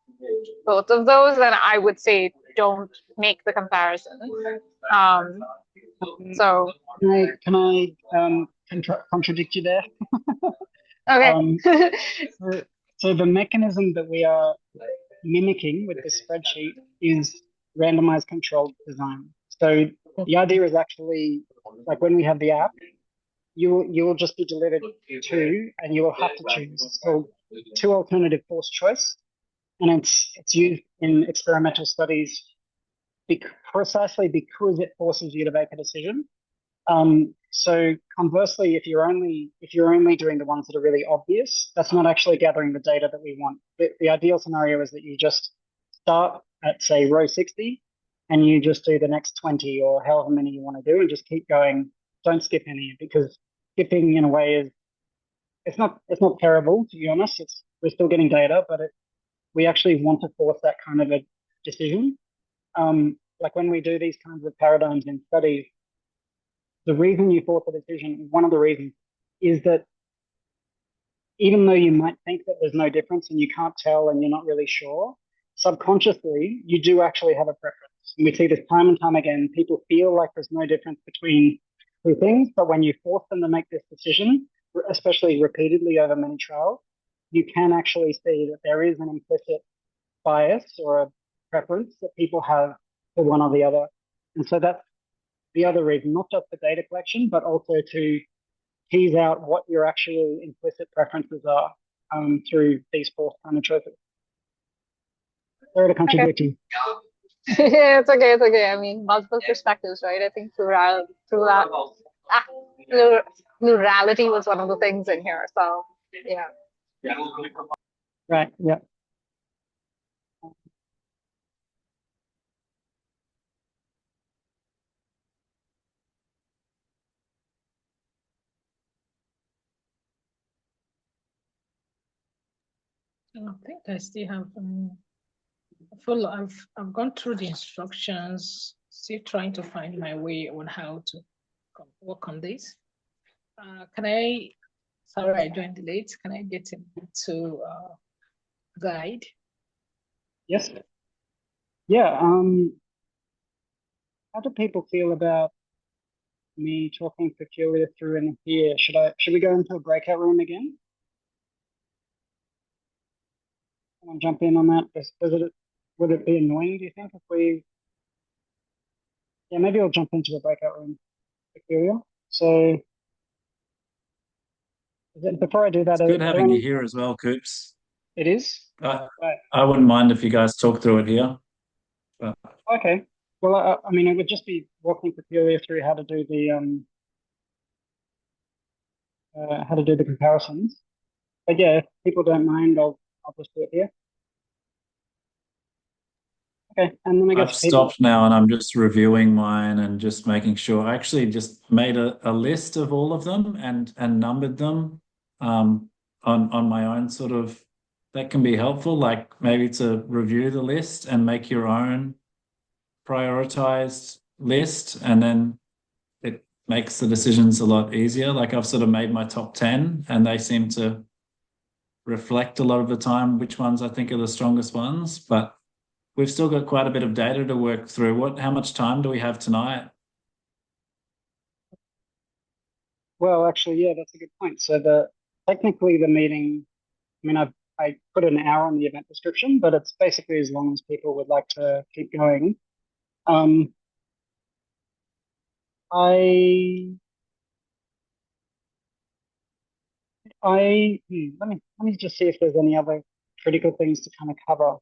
both of those, then I would say don't make the comparison. So can I contradict you there? okay. So the mechanism that we are mimicking with this spreadsheet is randomized controlled design. So the idea is actually, like, when we have the app, you will just be delivered two, and you will have to choose. It's called two alternative force choice, and it's used in experimental studies precisely because it forces you to make a decision. So conversely, if you're only doing the ones that are really obvious, that's not actually gathering the data that we want. The ideal scenario is that you just start at, say, row 60, and you just do the next 20 or however many you want to do, and just keep going. Don't skip any, because skipping, in a way, is it's not terrible, to be honest. We're still getting data, but we actually want to force that kind of a decision. Like, when we do these kinds of paradigms in studies, the reason you force a decision, one of the reasons, is that even though you might think that there's no difference and you can't tell and you're not really sure, subconsciously you do actually have a preference. And we see this time and time again. People feel like there's no difference between two things, but when you force them to make this decision, especially repeatedly over many trials, you can actually see that there is an implicit bias or a preference that people have for one or the other. And so that's the other reason, not just for data collection, but also to tease out what your actual implicit preferences are through these forced kind of choices. Sorry to contradict you. It's okay. It's okay. I mean, multiple perspectives, right? I think plurality was one of the things in here. So yeah. Right. Yeah. I think I still have I've gone through the instructions, still trying to find my way on how to work on this. Sorry, I joined late. Can I get into guide? Yes. Yeah. How do people feel about me talking peculiar through in here? Should we go into a breakout room again? Someone jump in on that. Would it be annoying, do you think, if we? Yeah, maybe I'll jump into a breakout room peculiar. So before I do that, It's good are there having you any? here as well, Coops. It is. I, Right. I wouldn't mind if you guys talk through it here. But Okay. Well, I mean, it would just be walking peculiar through how to do the comparisons. But yeah, if people don't mind, I'll just do it here. Okay, and then I I've guess people. stopped now and I'm just reviewing mine and just making sure. I actually just made a list of all of them and numbered them on my own sort of. That can be helpful, like maybe to review the list and make your own prioritized list, and then it makes the decisions a lot easier. Like I've sort of made my top 10 and they seem to reflect a lot of the time which ones I think are the strongest ones, but we've still got quite a bit of data to work through. How much time do we have tonight? Well, actually, yeah, that's a good point. So technically the meeting, I mean, I put an hour on the event description, but it's basically as long as people would like to keep going. Um, I let me just see if there's any other critical things to kind of cover.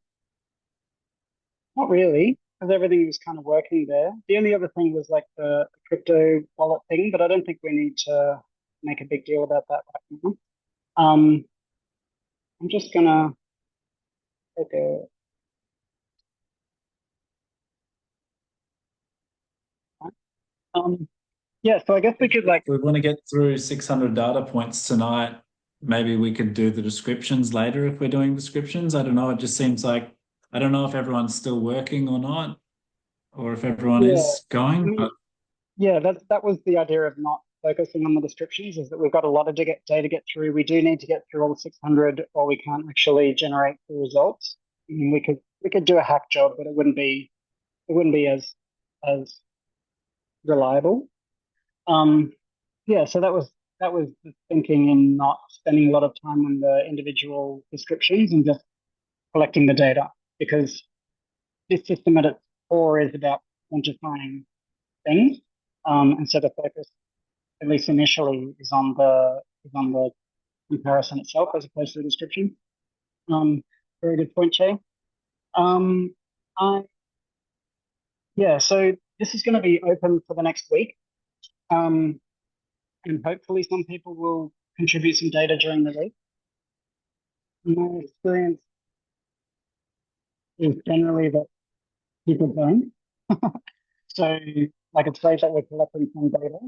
Not really, because everything was kind of working there. The only other thing was like the crypto wallet thing, but I don't think we need to make a big deal about that right now. I'm just gonna take a. Yeah, so I guess we could If we want to get through 600 data points tonight, maybe we could do the descriptions later if we're doing descriptions. I don't know. It just seems like, I don't know if everyone's still working or not, or if everyone Yeah, is going. I mean, yeah, that was the idea of not focusing on the descriptions, is that we've got a lot of data to get through. We do need to get through all 600 or we can't actually generate the results. I mean, we could do a hack job, but it wouldn't be as reliable. Yeah, so that was the thinking in not spending a lot of time on the individual descriptions and just collecting the data, because this system at its core is about quantifying things. And so the focus, at least initially, is on the comparison itself as opposed to the description. Very good point, Che. Um, I, yeah, so this is going to be open for the next week. And hopefully some people will contribute some data during the week. My experience is generally that people don't. So, like, it's great that we're collecting some data.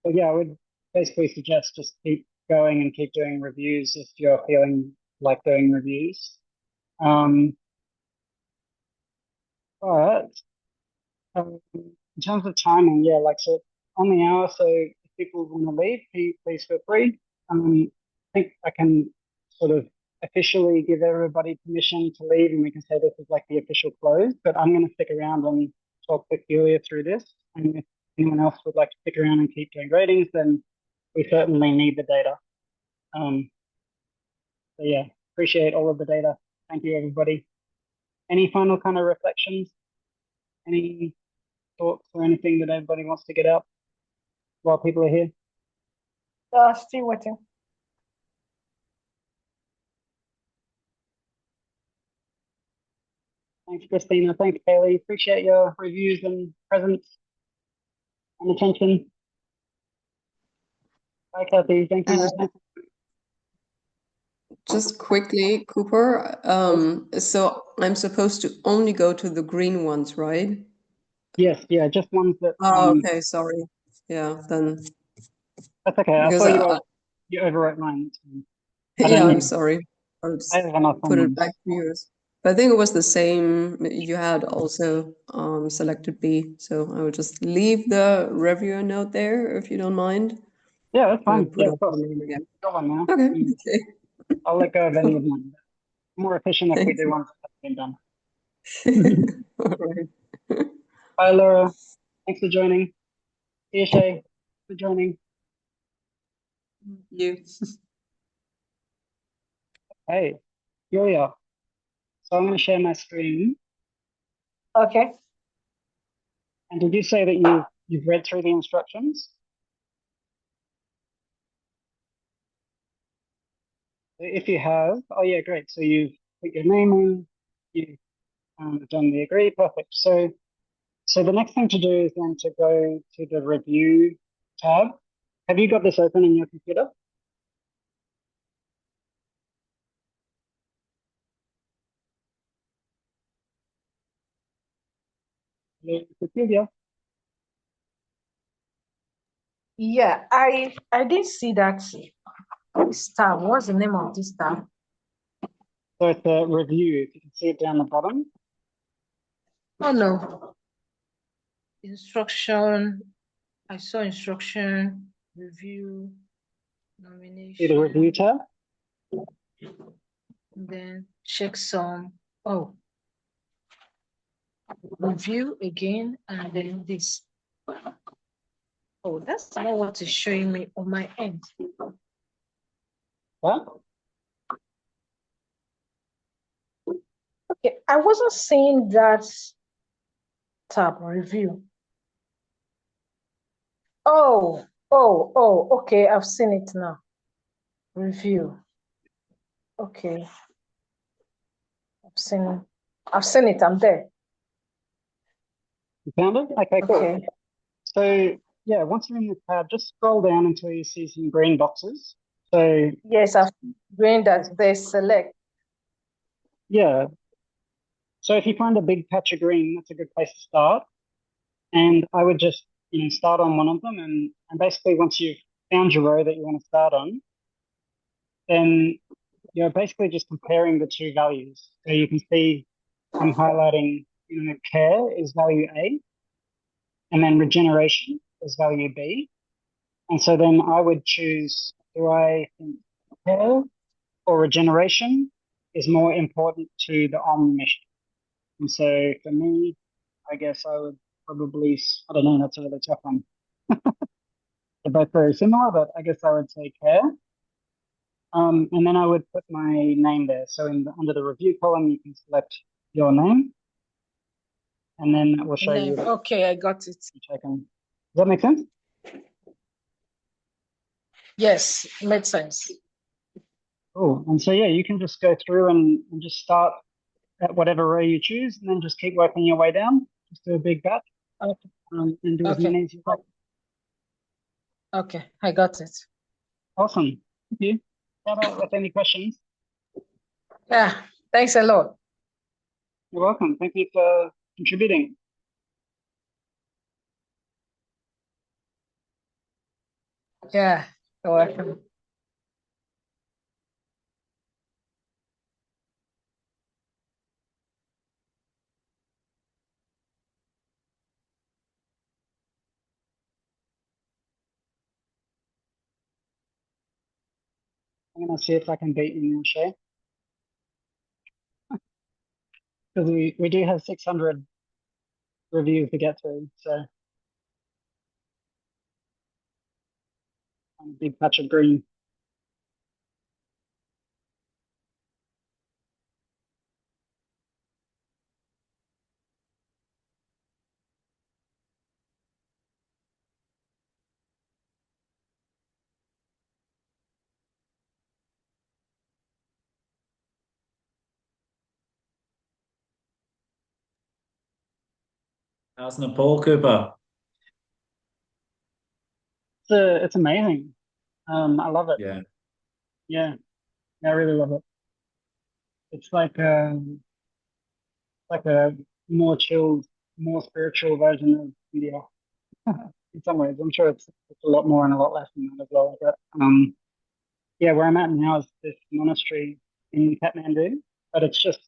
But yeah, I would basically suggest just keep going and keep doing reviews if you're feeling like doing reviews. But in terms of timing, yeah, like, so on the hour, so if people want to leave, please feel free. I think I can sort of officially give everybody permission to leave and we can say this is like the official close, but I'm going to stick around and talk peculiar through this. And if anyone else would like to stick around and keep doing ratings, then we certainly need the data. So yeah, appreciate all of the data. Thank you, everybody. Any final kind of reflections? Any thoughts or anything that everybody wants to get out while people are here? Still waiting. Thanks, Christina. Thanks, Kaylee. Appreciate your reviews and presence and attention. Bye, Kathy. Thank you. Just quickly, Cooper. So I'm supposed to only go to the green ones, right? Yes, yeah, just ones that. Oh, okay, sorry. Yeah, then. That's okay. I Because thought you overwrote mine. yeah, I'm sorry. I'll just I have enough put it ones. back to yours. But I think it was the same. You had also selected B, so I would just leave the reviewer note there if you don't mind. Yeah, that's fine. Put Yeah, up of course. the name again. Go on now. Okay. I'll let go of any of mine. More efficient if we Thanks. do ones that have been done. All right. Hi, Laura. Thanks for joining. See you, Shay, for joining. You. Hey, here we are. So I'm going to share my screen. Okay. And did you say that you've read through the instructions? If you have, oh yeah, great. So you've put your name in, you've done the agree, perfect. So the next thing to do is then to go to the review tab. Have you got this open in your computer? Cecilia? Yeah, I didn't see that tab. What's the name of this tab? So it's a review. If you can see it down the bottom. Oh no. Instruction. I saw instruction, review, See the review nomination, tab? and then checksum. Oh, review again, and then this. Oh, that's not what is showing me on my end. What? Okay, I wasn't seeing that tab review. Oh, okay, I've seen it now. Review. Okay. I've seen it, I'm there. You found it? Okay, cool. Okay. So yeah, once you're in the tab, just scroll down until you see some green boxes. So Yes, I've seen that they select. yeah, so if you find a big patch of green, that's a good place to start. And I would just, start on one of them. And basically once you've found your row that you want to start on, then you're basically just comparing the two values. So you can see I'm highlighting, care is value A, and then regeneration is value B. And so then I would choose, do I think care or regeneration is more important to the OHM mission? And so for me, I guess I would probably, I don't know, that's a really tough one. They're both very similar, but I guess I would say care. And then I would put my name there. So under the review column, you can select your name, and then that will show you Name. Okay, I got it. which I can. Does that make sense? Yes, makes sense. Cool. And so yeah, you can just go through and just start at whatever row you choose, and then just keep working your way down. Just do a big batch, and do as Okay. many as you like. Okay, I got it. Awesome. Thank you. Shout out with any questions. Yeah, thanks a lot. You're welcome. Thank you for contributing. Yeah, you're welcome. I'm gonna see if I can beat you now, Shay. Because we do have 600 reviews to get through, so I'm a big patch of green. How's Nepal, Cooper? It's amazing. I love it. Yeah. Yeah, I really love it. It's like a more chilled, more spiritual version of India. In some ways, I'm sure it's a lot more and a lot less than that as well. But yeah, where I'm at now is this monastery in Kathmandu, but it's just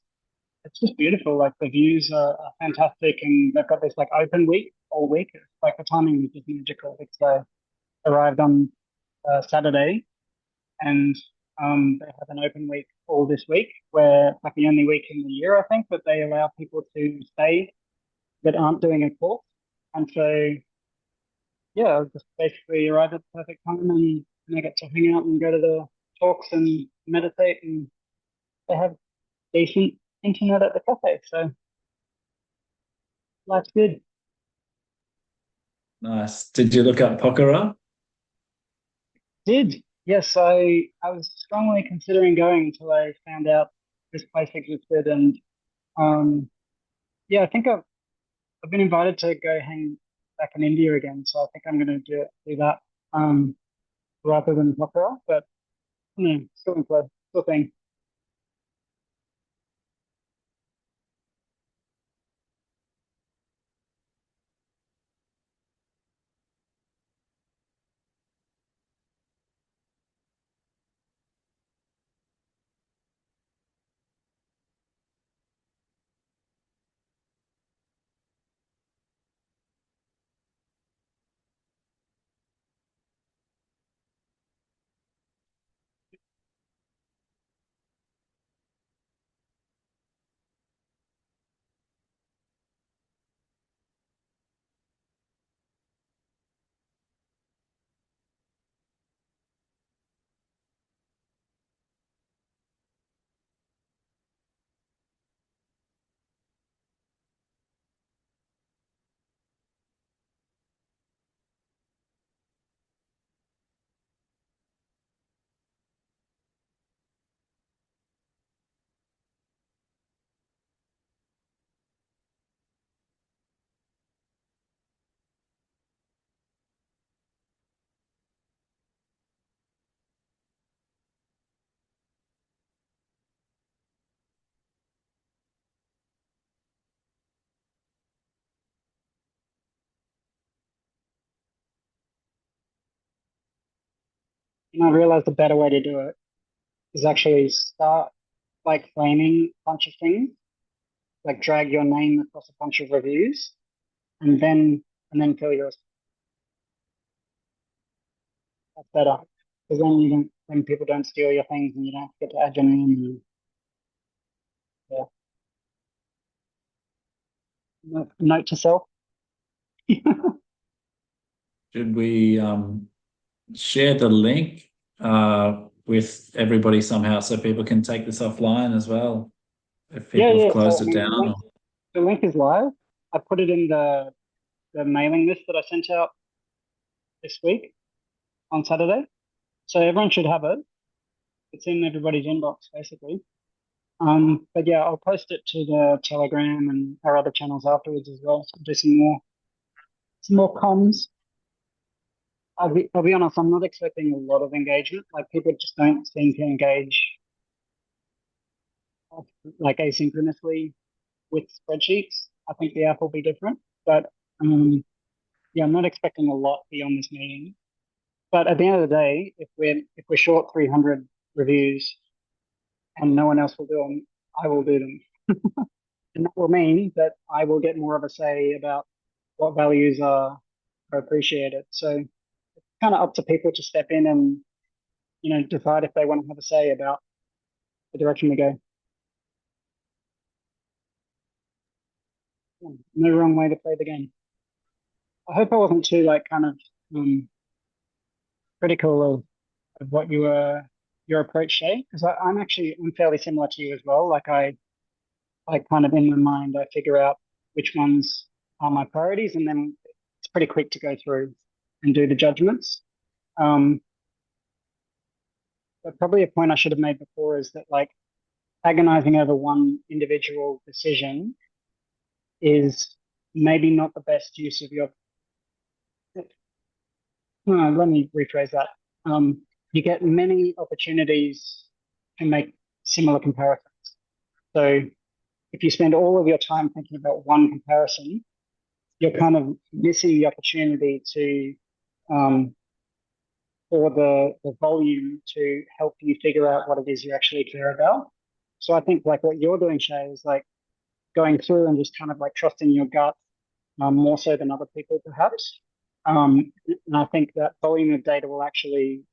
beautiful. Like the views are fantastic, and they've got this like open week all week. It's like the timing is just magical because I arrived on Saturday, and they have an open week all this week, where like the only week in the year, I think, that they allow people to stay that aren't doing a course. And so, yeah, I just basically arrive at the perfect time and I get to hang out and go to the talks and meditate, and they have decent internet at the cafe. So life's good. Nice. Did you look up Pokera? Did. Yes, I was strongly considering going until I found out this place existed, and yeah, I think I've been invited to go hang back in India again, so I think I'm going to do that rather than Pokhara, but still in play, still thing. And I realized the better way to do it is actually start by claiming a bunch of things, like drag your name across a bunch of reviews, and then fill yours. That's better. Because then people don't steal your things and you don't get to add your name. And, yeah. Note to self. Should we share the link with everybody somehow so people can take this offline as well if people have closed it down? The link is live. I put it in the mailing list that I sent out this week on Saturday. So everyone should have it. It's in everybody's inbox, basically. But yeah, I'll post it to the Telegram and our other channels afterwards as well. So do some more comms. I'll be honest, I'm not expecting a lot of engagement. Like people just don't seem to engage like asynchronously with spreadsheets. I think the app will be different, but yeah, I'm not expecting a lot beyond this meeting. But at the end of the day, if we're short 300 reviews and no one else will do them, I will do them, and that will mean that I will get more of a say about what values are appreciated. So it's kind of up to people to step in and decide if they want to have a say about the direction we go. No wrong way to play the game. I hope I wasn't too kind of critical of what your approach, Shay, because I'm fairly similar to you as well. Like I kind of in my mind I figure out which ones are my priorities, and then it's pretty quick to go through and do the judgments. But probably a point I should have made before is that like agonizing over one individual decision is maybe not the best use of your. Let me rephrase that. You get many opportunities to make similar comparisons. So if you spend all of your time thinking about one comparison, you're kind of missing the opportunity to for the volume to help you figure out what it is you actually care about. So I think like what you're doing, Shay, is like going through and just kind of like trusting your gut more so than other people perhaps. And I think that volume of data will actually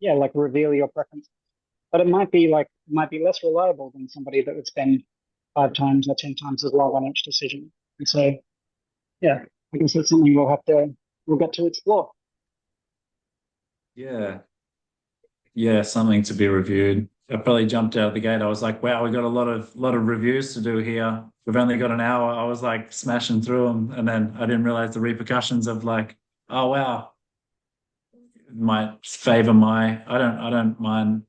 yeah, like reveal your preference. But it might be less reliable than somebody that would spend 5 times or 10 times as long on each decision. And so, yeah, I guess that's something we'll get to explore. Yeah. Yeah, something to be reviewed. I probably jumped out of the gate. I was like, wow, we got a lot of reviews to do here. We've only got an hour. I was like smashing through them, and then I didn't realize the repercussions of like, oh wow, it might favor my. I don't mind.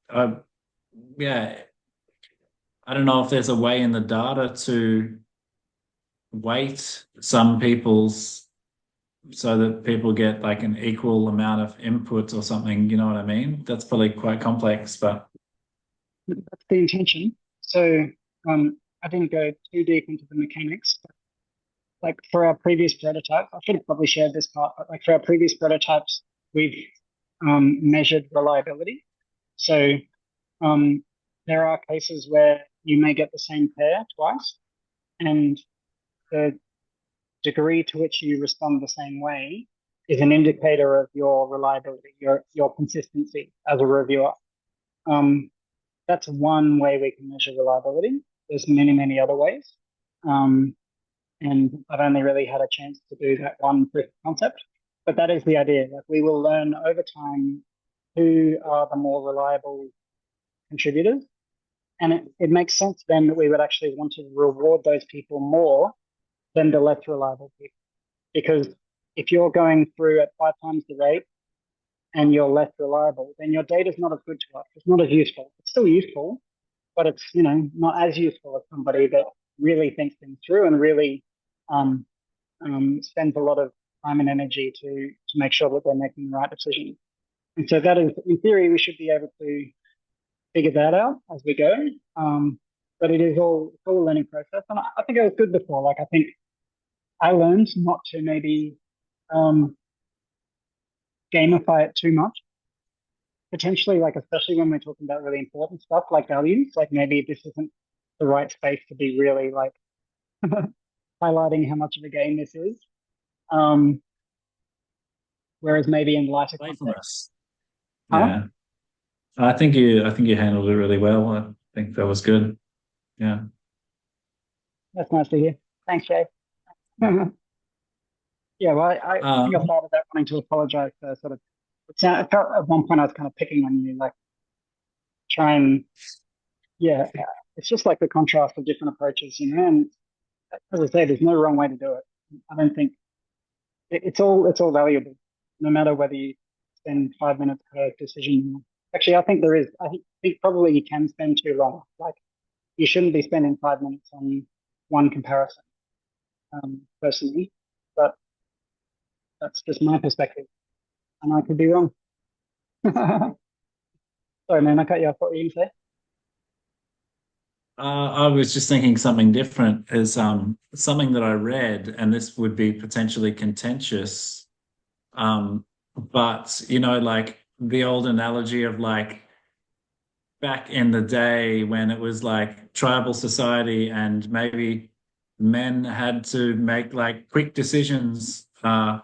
Yeah, I don't know if there's a way in the data to weight some people's so that people get like an equal amount of input or something. You know what I mean? That's probably quite complex, but. That's the intention. So I didn't go too deep into the mechanics, but like for our previous prototype, I should have probably shared this part, but like for our previous prototypes, we've measured reliability. So there are cases where you may get the same pair twice, and the degree to which you respond the same way is an indicator of your reliability, your consistency as a reviewer. That's one way we can measure reliability. There's many, many other ways. And I've only really had a chance to do that one proof of concept, but that is the idea. Like we will learn over time who are the more reliable contributors. And it makes sense then that we would actually want to reward those people more than the less reliable people. Because if you're going through at 5 times the rate and you're less reliable, then your data is not as good to us. It's not as useful. It's still useful, but it's not as useful as somebody that really thinks things through and really spends a lot of time and energy to make sure that they're making the right decision. And so that is, in theory, we should be able to figure that out as we go. But it's all a learning process. And I think it was good before. Like I think I learned not to maybe gamify it too much. Potentially, like especially when we're talking about really important stuff like values, like maybe this isn't the right space to be really like highlighting how much of a game this is. Whereas maybe in lighter context. Yeah. I think you handled it really well. I think that was good. Yeah. That's nice to hear. Thanks, Jay. Yeah, well, I think I started that wanting to apologize for sort of. I felt at one point I was kind of picking on you, like try and it's just like the contrast of different approaches, And as I say, there's no wrong way to do it. I don't think it's all valuable, no matter whether you spend 5 minutes per decision. Actually, I think there is. I think probably you can spend too long. Like you shouldn't be spending 5 minutes on one comparison, personally. But that's just my perspective, and I could be wrong. Sorry, man, I cut you off. What were you going to say? I was just thinking something different is something that I read, and this would be potentially contentious. But like the old analogy of like back in the day when it was like tribal society and maybe men had to make like quick decisions, that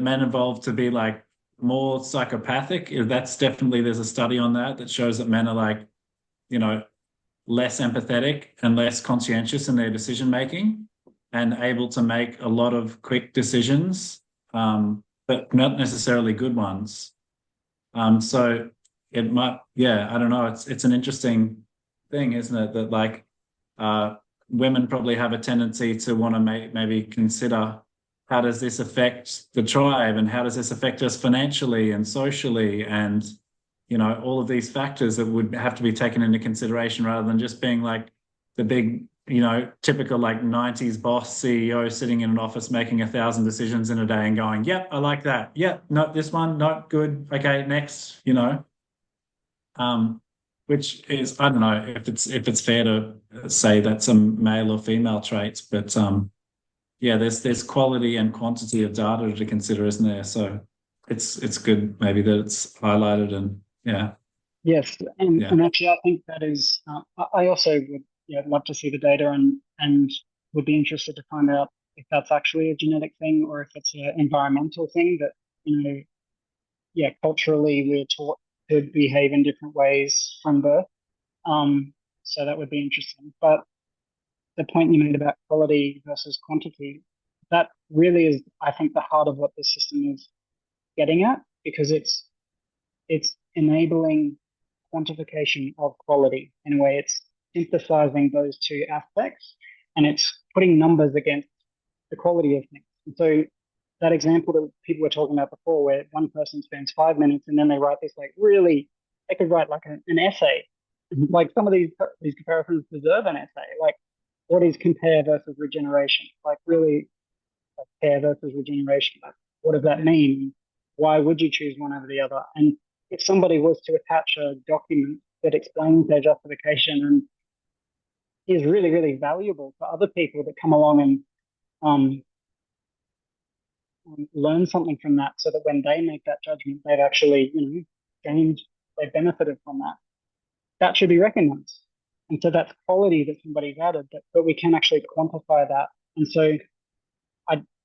men evolved to be like more psychopathic. That's definitely, there's a study on that shows that men are like, less empathetic and less conscientious in their decision making and able to make a lot of quick decisions, but not necessarily good ones. So it might, I don't know. It's an interesting thing, isn't it? That like women probably have a tendency to want to maybe consider how does this affect the tribe and how does this affect us financially and socially and all of these factors that would have to be taken into consideration rather than just being like the big, typical like 90s boss CEO sitting in an office making 1,000 decisions in a day and going, yep, I like that. Yep, no, this one, not good. Okay, next, which is, I don't know if it's fair to say that's some male or female traits, but there's quality and quantity of data to consider, isn't there? So it's good maybe that it's highlighted and Yes, and actually, I think that is. I also would love to see the data and would be interested to find out if that's actually a genetic thing or if it's an environmental thing that yeah, culturally we're taught to behave in different ways from birth. So that would be interesting. But the point you made about quality versus quantity, that really is, I think, the heart of what this system is getting at, because it's enabling quantification of quality. In a way, it's synthesizing those two aspects, and it's putting numbers against the quality of things. And so that example that people were talking about before, where one person spends 5 minutes and then they write this like really, they could write like an essay. Like some of these comparisons deserve an essay. Like, what is compare versus regeneration? Like really, like care versus regeneration. Like, what does that mean? Why would you choose one over the other? And if somebody was to attach a document that explains their justification and is really, really valuable for other people that come along and um, learn something from that, so that when they make that judgment, they've actually, gained, they benefited from that. That should be recognized. And so that's quality that somebody's added, but we can actually quantify that. And so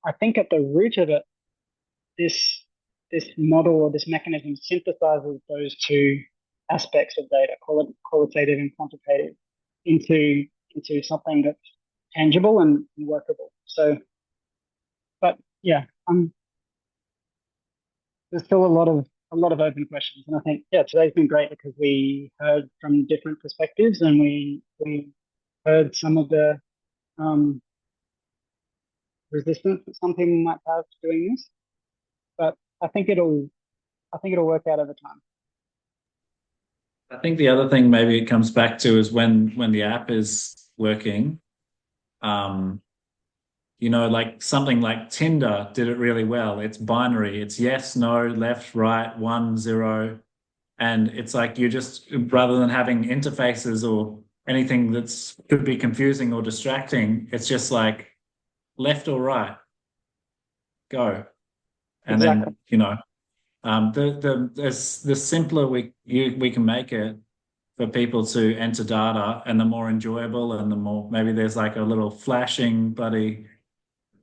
I think at the root of it, this model or this mechanism synthesizes those two aspects of data, qualitative and quantitative, into something that's tangible and workable. So, but yeah, there's still a lot of open questions, and I think today's been great because we heard from different perspectives, and we heard some of the resistance that some people might have to doing this, but I think it'll work out over time. I think the other thing maybe it comes back to is when the app is working, like something like Tinder did it really well. It's binary. It's yes, no, left, right, 1, 0. And it's like you just, rather than having interfaces or anything that's could be confusing or distracting, it's just like left or right, go. And Exactly. then, the simpler we can make it for people to enter data, and the more enjoyable, and the more maybe there's like a little flashing bloody,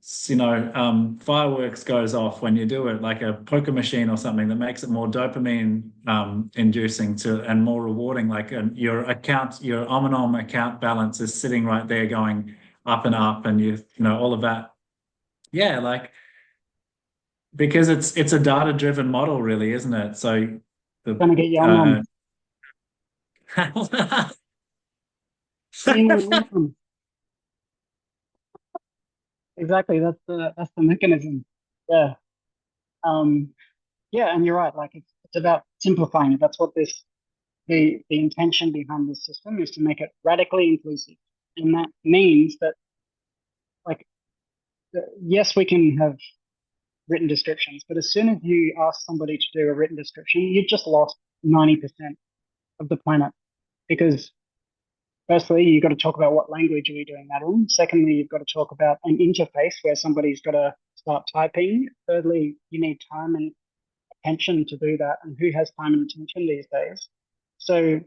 fireworks goes off when you do it, like a poker machine or something that makes it more dopamine inducing and more rewarding. Like your Omnom account balance is sitting right there going up and up, and all of that. Yeah, like, because it's a data-driven model, really, isn't it? So Gonna get your mom. Exactly. That's the mechanism. Yeah. Yeah, and you're right. Like it's about simplifying it. That's what the intention behind this system is, to make it radically inclusive. And that means that, like, yes, we can have written descriptions, but as soon as you ask somebody to do a written description, you've just lost 90% of the planet. Because firstly, you've got to talk about what language are we doing that in. Secondly, you've got to talk about an interface where somebody's got to start typing. Thirdly, you need time and attention to do that, and who has time and attention these days? So,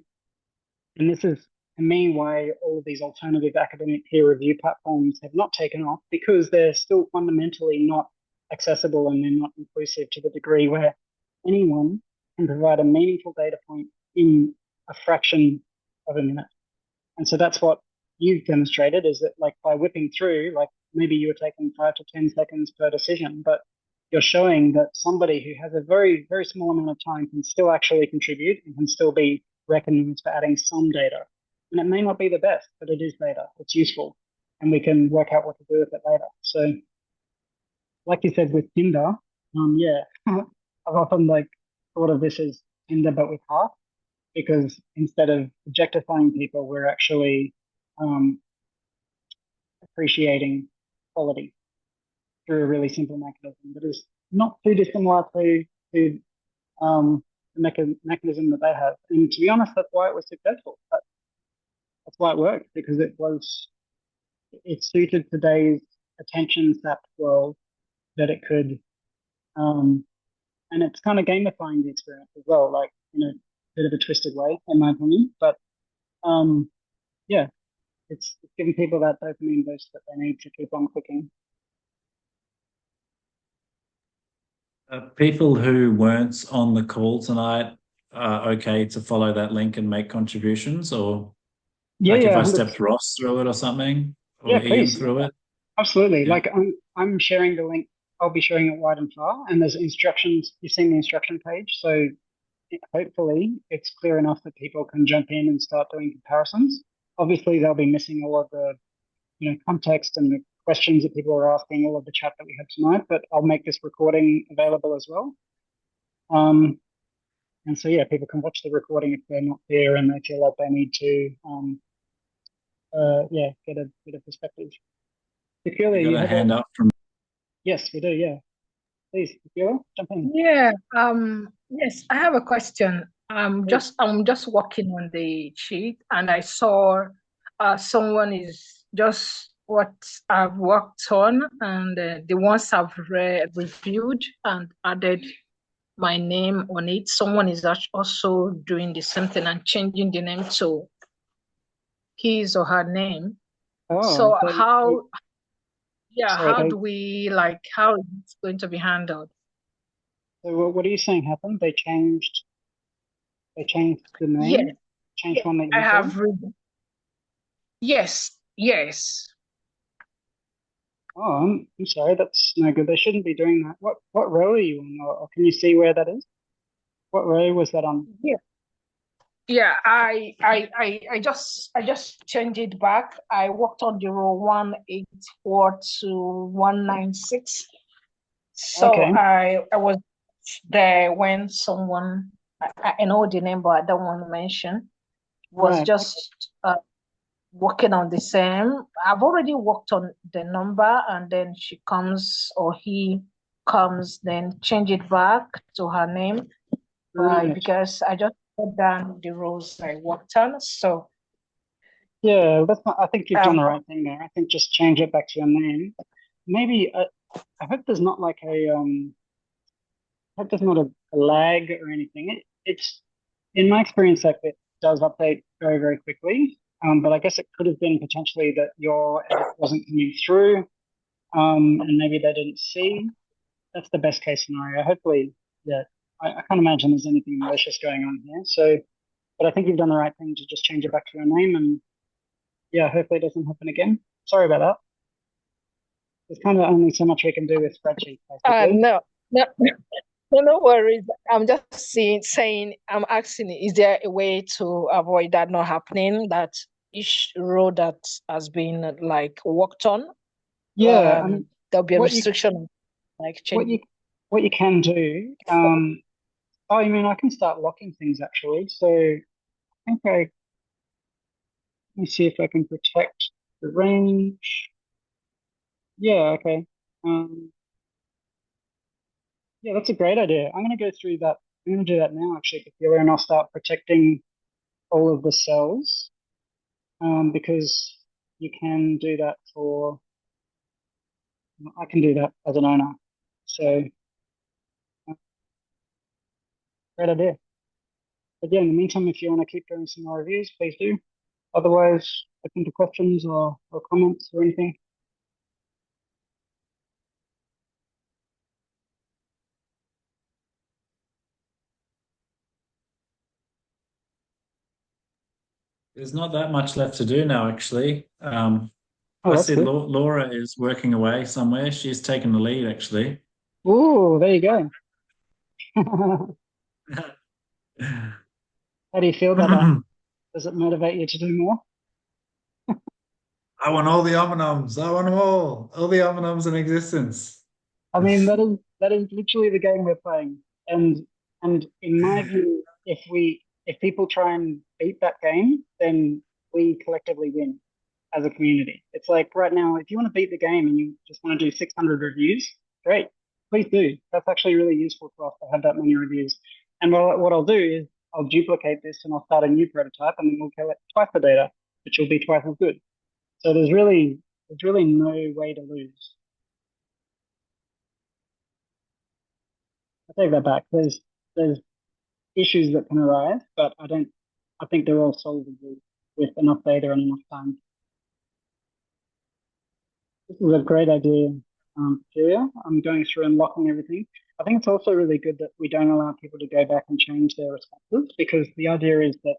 and this is, to me, why all of these alternative academic peer review platforms have not taken off, because they're still fundamentally not accessible, and they're not inclusive to the degree where anyone can provide a meaningful data point in a fraction of a minute. And so that's what you've demonstrated, is that, like, by whipping through, like, maybe you were taking 5 to 10 seconds per decision, but you're showing that somebody who has a very, very small amount of time can still actually contribute and can still be recognized for adding some data. And it may not be the best, but it is data. It's useful, and we can work out what to do with it later. So, like you said with Tinder, I've often thought of this as Tinder but with heart, because instead of objectifying people, we're actually appreciating quality through a really simple mechanism that is not too dissimilar to the mechanism that they have. And to be honest, that's why it was successful. That's why it worked, because it suited today's attention-sapped world, that it could, and it's kind of gamifying the experience as well, like in a bit of a twisted way, in my opinion. But yeah, it's giving people that dopamine boost that they need to keep on clicking. People who weren't on the call tonight are okay to follow that link and make contributions, or Yeah, like if yeah, I 100%. stepped Ross through it or something, Yeah, or Ian please. through it. Absolutely. Yeah. Like I'm sharing the link. I'll be sharing it wide and far, and there's instructions. You've seen the instruction page, so hopefully it's clear enough that people can jump in and start doing comparisons. Obviously, they'll be missing all of the context and the questions that people are asking, all of the chat that we had tonight. But I'll make this recording available as well. And so yeah, people can watch the recording if they're not there and they feel like they need to get a bit of perspective. Tequila, You got you a have hand up from. Yes, we do. Yeah, please, Tequila, jump in. Yeah, yes, I have a question. I'm just working on the sheet and I saw someone is just what I've worked on, and the ones I've reviewed and added my name on it. Someone is also doing the same thing and changing the name to his or her name. So how do we how is it going to be handled? So what are you saying happened? They changed the name? Yes. Changed one that you I saw? have read. Yes. Oh, I'm sorry, that's no good. They shouldn't be doing that. What row are you on, or can you see where that is? What row was that on? Yeah, I just changed it back. I worked on the row 184 to 196. So Okay. I was there when someone, I know the name, but I don't want to mention, was Right. just working on the same. I've already worked on the number, and then she comes or he comes, then change it back to her name. Right. Because I just put down the roles I worked on. So Yeah, that's not, I think you've done the right thing there. I think just change it back to your name. Maybe I hope there's not like I hope there's not a lag or anything. It's in my experience like it does update very, very quickly. But I guess it could have been potentially that your edit wasn't coming through, and maybe they didn't see. That's the best case scenario. Hopefully, yeah, I can't imagine there's anything malicious going on here. So, but I think you've done the right thing to just change it back to your name, and yeah, hopefully it doesn't happen again. Sorry about that. There's kind of only so much we can do with spreadsheets, basically. No worries. I'm just saying, I'm asking, is there a way to avoid that not happening? That each row that has been like worked on, Yeah, I mean, there'll be a restriction, like changing. What you can do. Oh, you mean I can start locking things actually? So I think let me see if I can protect the range. Yeah, okay. Yeah, that's a great idea. I'm going to go through that. I'm going to do that now, actually, Kathila, and I'll start protecting all of the cells because you can do that I can do that as an owner. So, great idea. But yeah, in the meantime, if you want to keep doing some more reviews, please do. Otherwise, open to questions or comments or anything. There's not that much left to do now, actually. Oh, I that's see good. Laura is working away somewhere. She's taken the lead, actually. Ooh, there you go. How do you feel about that? Does it motivate you to do more? I want all the ominoms. I want them all the ominoms in existence. I mean, that is literally the game we're playing. And in my view, if people try and beat that game, then we collectively win as a community. It's like right now, if you want to beat the game and you just want to do 600 reviews, great, please do. That's actually really useful for us to have that many reviews. And what I'll do is I'll duplicate this and I'll start a new prototype and then we'll collect twice the data, which will be twice as good. So there's really no way to lose. I take that back. There's issues that can arise, but I think they're all solvable with enough data and enough time. This is a great idea, Julia. I'm going through and locking everything. I think it's also really good that we don't allow people to go back and change their responses, because the idea is that,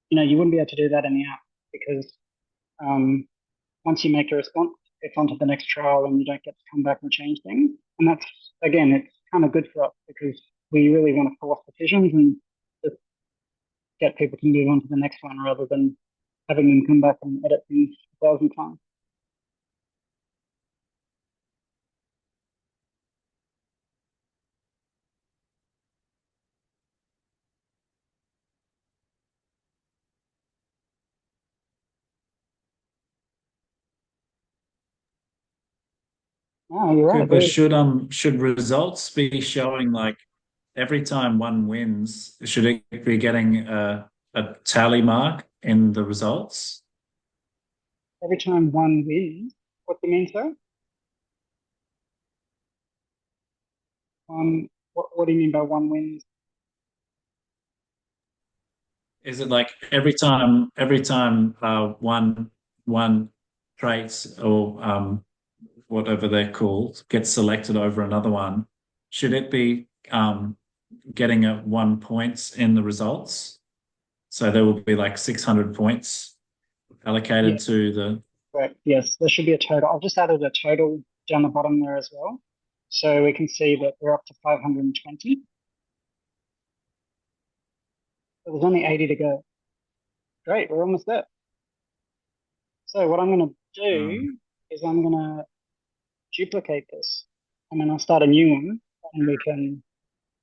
you wouldn't be able to do that in the app, because once you make a response, it's onto the next trial and you don't get to come back and change things. And that's, again, it's kind of good for us because we really want to force decisions and just get people to move on to the next one rather than having them come back and edit things 1,000 times. Oh, you're right. Cooper, should results be showing like every time one wins, should it be getting a tally mark in the results? Every time one wins, what do you mean, sir? What do you mean by one wins? Is it like every time one traits or whatever they're called gets selected over another one, should it be getting a 1 points in the results? So there will be like 600 points allocated to the. Correct. Yes, there should be a total. I've just added a total down the bottom there as well. So we can see that we're up to 520. There's only 80 to go. Great, we're almost there. So what I'm going to do is I'm going to duplicate this, and then I'll start a new one, and we can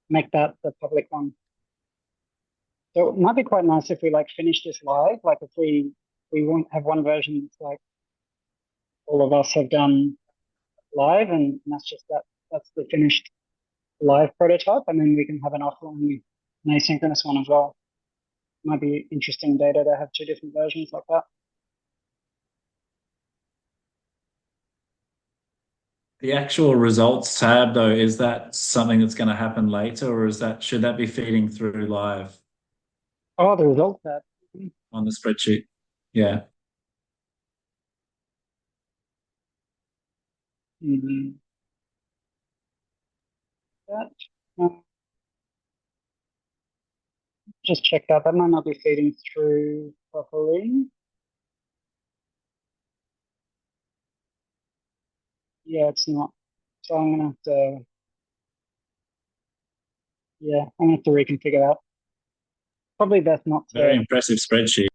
make that the public one. So it might be quite nice if we like finish this live, like if we won't have one version that's like all of us have done live, and that's the finished live prototype, and then we can have an offline and asynchronous one as well. Might be interesting data to have two different versions like that. The actual results tab, though, is that something that's going to happen later, or should that be feeding through live Oh, the results tab. on the spreadsheet? Yeah. Mm-hmm. That. Just check that. That might not be feeding through properly. Yeah, it's not. So I'm gonna have to. Yeah, I'm gonna have to reconfigure that. Probably best not to. Very impressive spreadsheet.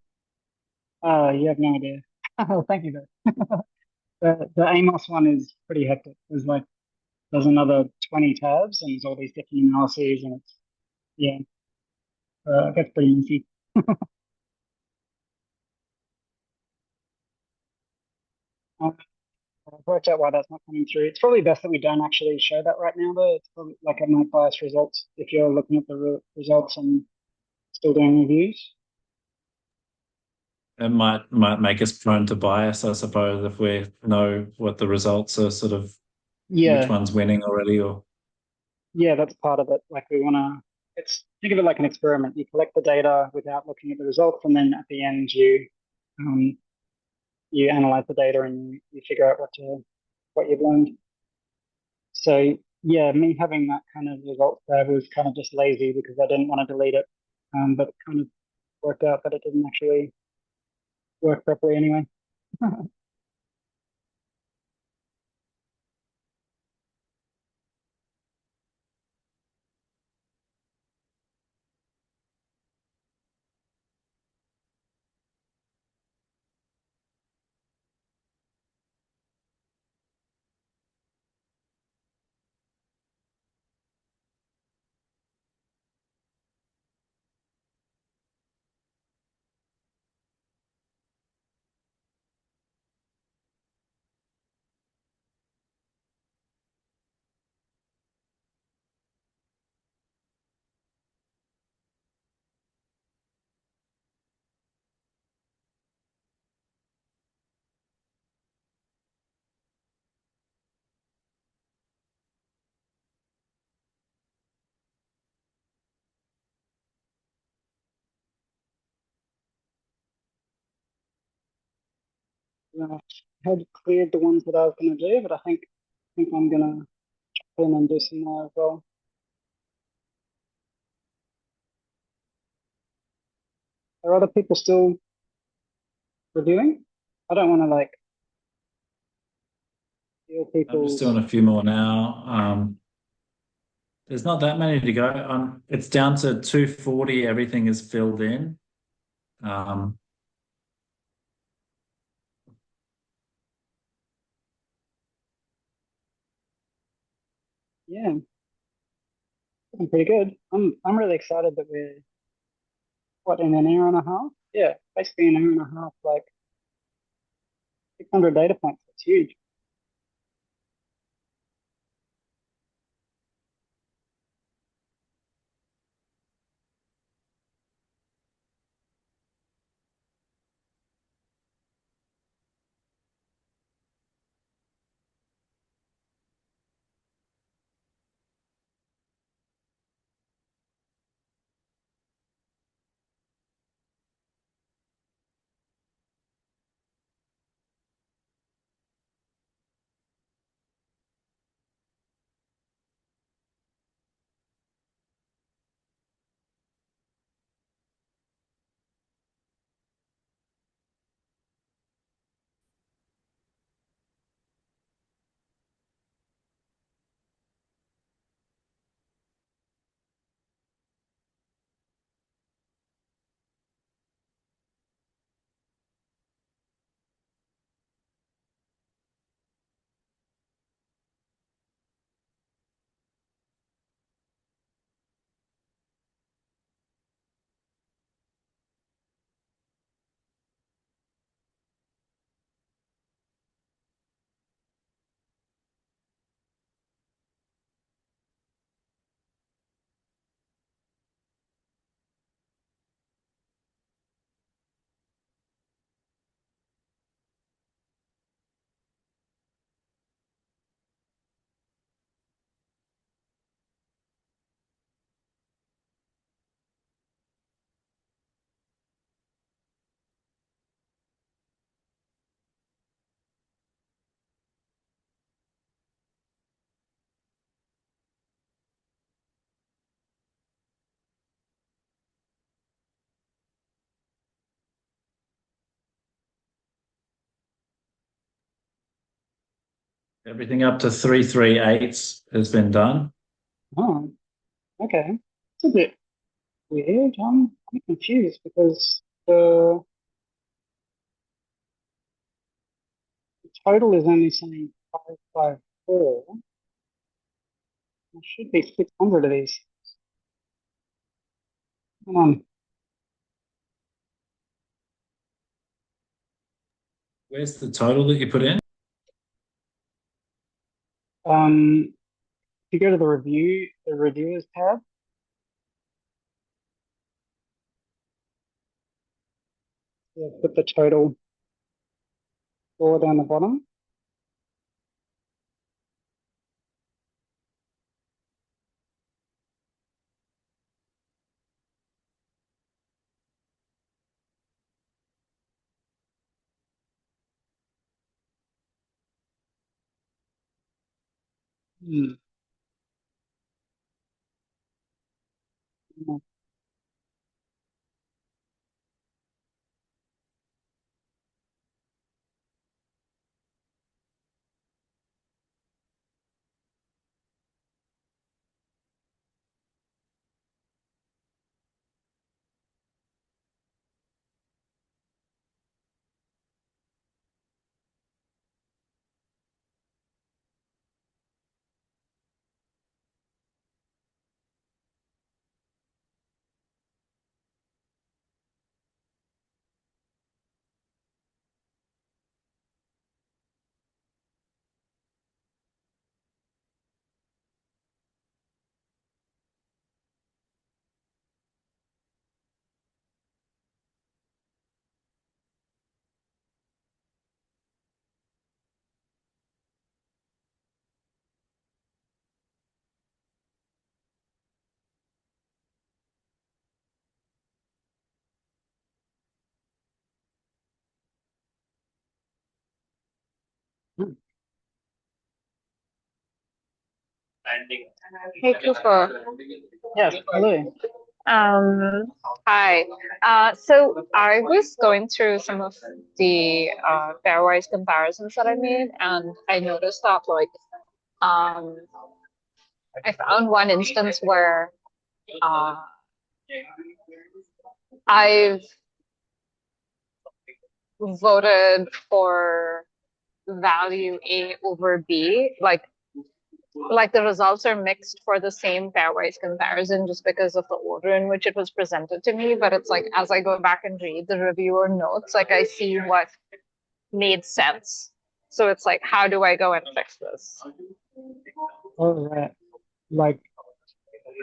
You have no idea. Oh, thank you, though. The Amos one is pretty hectic. There's another 20 tabs and there's all these different analyses, and it gets pretty messy. I've worked out why that's not coming through. It's probably best that we don't actually show that right now, though. It's probably like it might bias results if you're looking at the results and still doing reviews. It might make us prone to bias, I suppose, if we know what the results are, sort of which Yeah, one's winning already, or yeah, that's part of it. Like we want to, think of it like an experiment. You collect the data without looking at the results, and then at the end um, you analyze the data and you figure out what you've learned. So yeah, me having that kind of results tab was kind of just lazy because I didn't want to delete it, but it kind of worked out that it didn't actually work properly anyway. I had cleared the ones that I was going to do, but I think I'm going to put in and do some more as well. Are other people still reviewing? I don't want to like steal I'm people's. just doing a few more now. There's not that many to go. It's down to 240. Everything is filled in. Yeah, looking pretty good. I'm really excited that we're what in an hour and a half? Yeah, basically an hour and a half, like 600 data points. That's huge. Everything up to 338 has been done. Oh, okay. It's a bit weird. I'm confused because the total is only saying 554. There should be 600 of these. Come on. Where's the total that you put in? If you go to the reviewers tab, you'll put the total score down the bottom. Hmm. Hey, Cooper. Yes, hello. Hi. So I was going through some of the pairwise comparisons that I made, and I noticed that um, I found one instance where uh, I've voted for value A over B, like the results are mixed for the same pairwise comparison just because of the order in which it was presented to me. But it's like as I go back and read the reviewer notes, like I see what made sense. So it's like, how do I go and fix this? All right. Like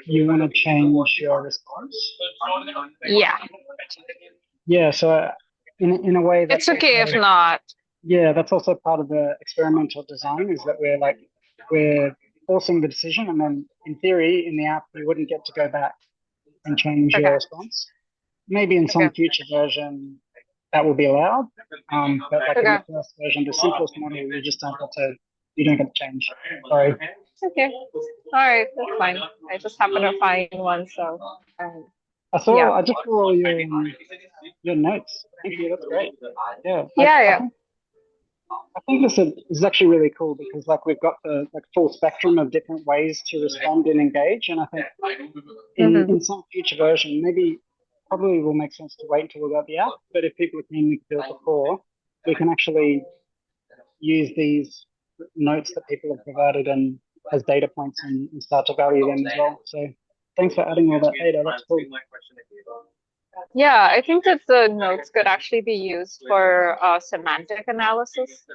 you want to change your response? Yeah, Yeah. So in a way, it's that's okay if also, not. yeah, that's also part of the experimental design is that we're forcing the decision, and then in theory, in the app, you wouldn't get to go back and change Okay, your response. Maybe in okay, some future version that will be allowed, but like in okay, the first version, the simplest model, you don't get to change. Sorry. okay. All right, that's fine. I just happened to find one, so yeah, I just saw your notes. Thank you. That's great. Yeah, yeah, yeah. I think this is actually really cool because like we've got the like full spectrum of different ways to respond and engage, and I think in some future version, maybe probably will make sense to wait until we got the app. But if people are keen, we can do it before. We can actually use these notes that people have provided and as data points and start to value them as well. So thanks for adding all that data. That's cool. Yeah, I think that the notes could actually be used for semantic analysis.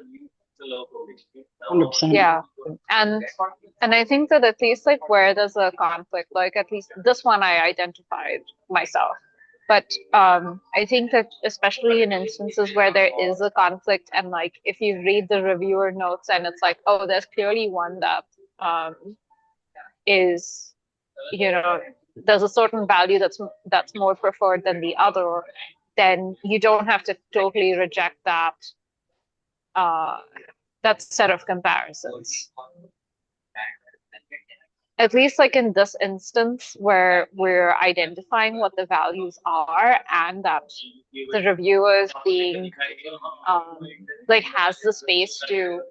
100%. Yeah, and and I think that at least like where there's a conflict, like at least this one I identified myself. But I think that especially in instances where there is a conflict, and like if you read the reviewer notes and it's like, oh, there's clearly one that um, is, you know, there's a certain value that's more preferred than the other, then you don't have to totally reject uh, that set of comparisons. At least like in this instance where we're identifying what the values are and that the reviewer is being like has the space to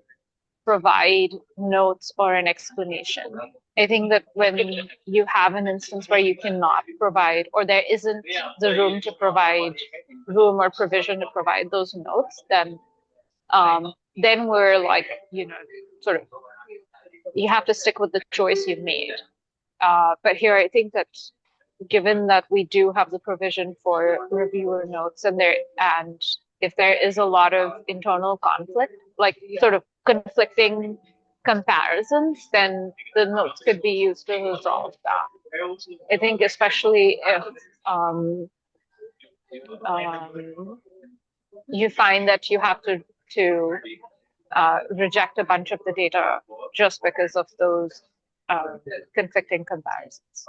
provide notes or an explanation. I think that when you have an instance where you cannot provide or there isn't the room to provide room or provision to provide those notes, then we're like, sort of you have to stick with the choice you've made. But here I think that given that we do have the provision for reviewer notes and if there is a lot of internal conflict, like sort of conflicting comparisons, then the notes could be used to resolve that. I think especially if you find that you have to reject a bunch of the data just because of those conflicting comparisons.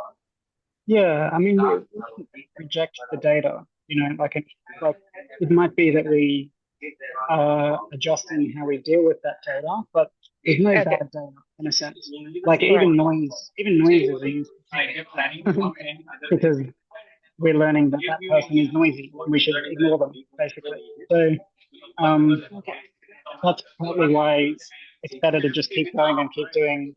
Yeah, I mean, we reject the data. Like it might be that we are adjusting how we deal with that data, but there's no bad data in a sense. Like even noise is used because we're learning that person is noisy. We should ignore them basically. So that's partly why it's better to just keep going and keep doing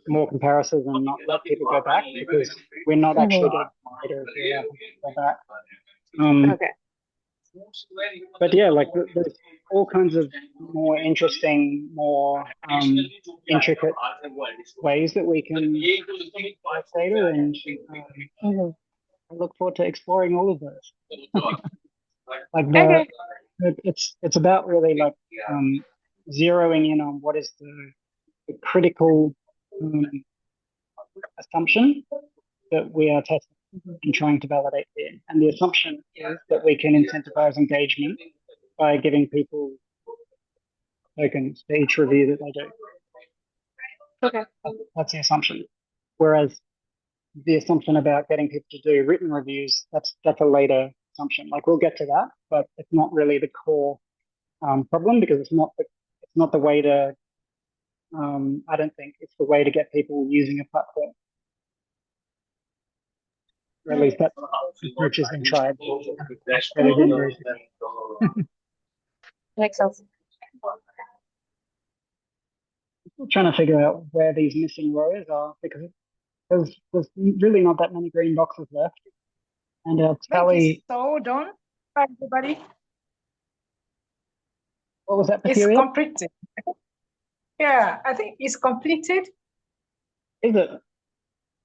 more comparisons and not let people go back because we're not actually getting data if we allow people to go back. But yeah, like there's all kinds of more interesting, more intricate ways that we can collect data, and I look forward to exploring all of those. Like it's about really like zeroing in on what is the critical assumption that we are testing and trying to validate here. And the assumption is that we can incentivize engagement by giving people tokens for each review that they do. Okay. That's the assumption. Whereas the assumption about getting people to do written reviews, that's a later assumption. Like we'll get to that, but it's not really the core problem because it's not the way to. I don't think it's the way to get people using a platform. Or at least that approach has been tried. But it didn't work. Makes sense. Still trying to figure out where these missing rows are because there's really not that many green boxes left. And our I think tally, it's so done. Bye, everybody. what was that, It's Peculiar? completed. Yeah, I think it's completed. Is it?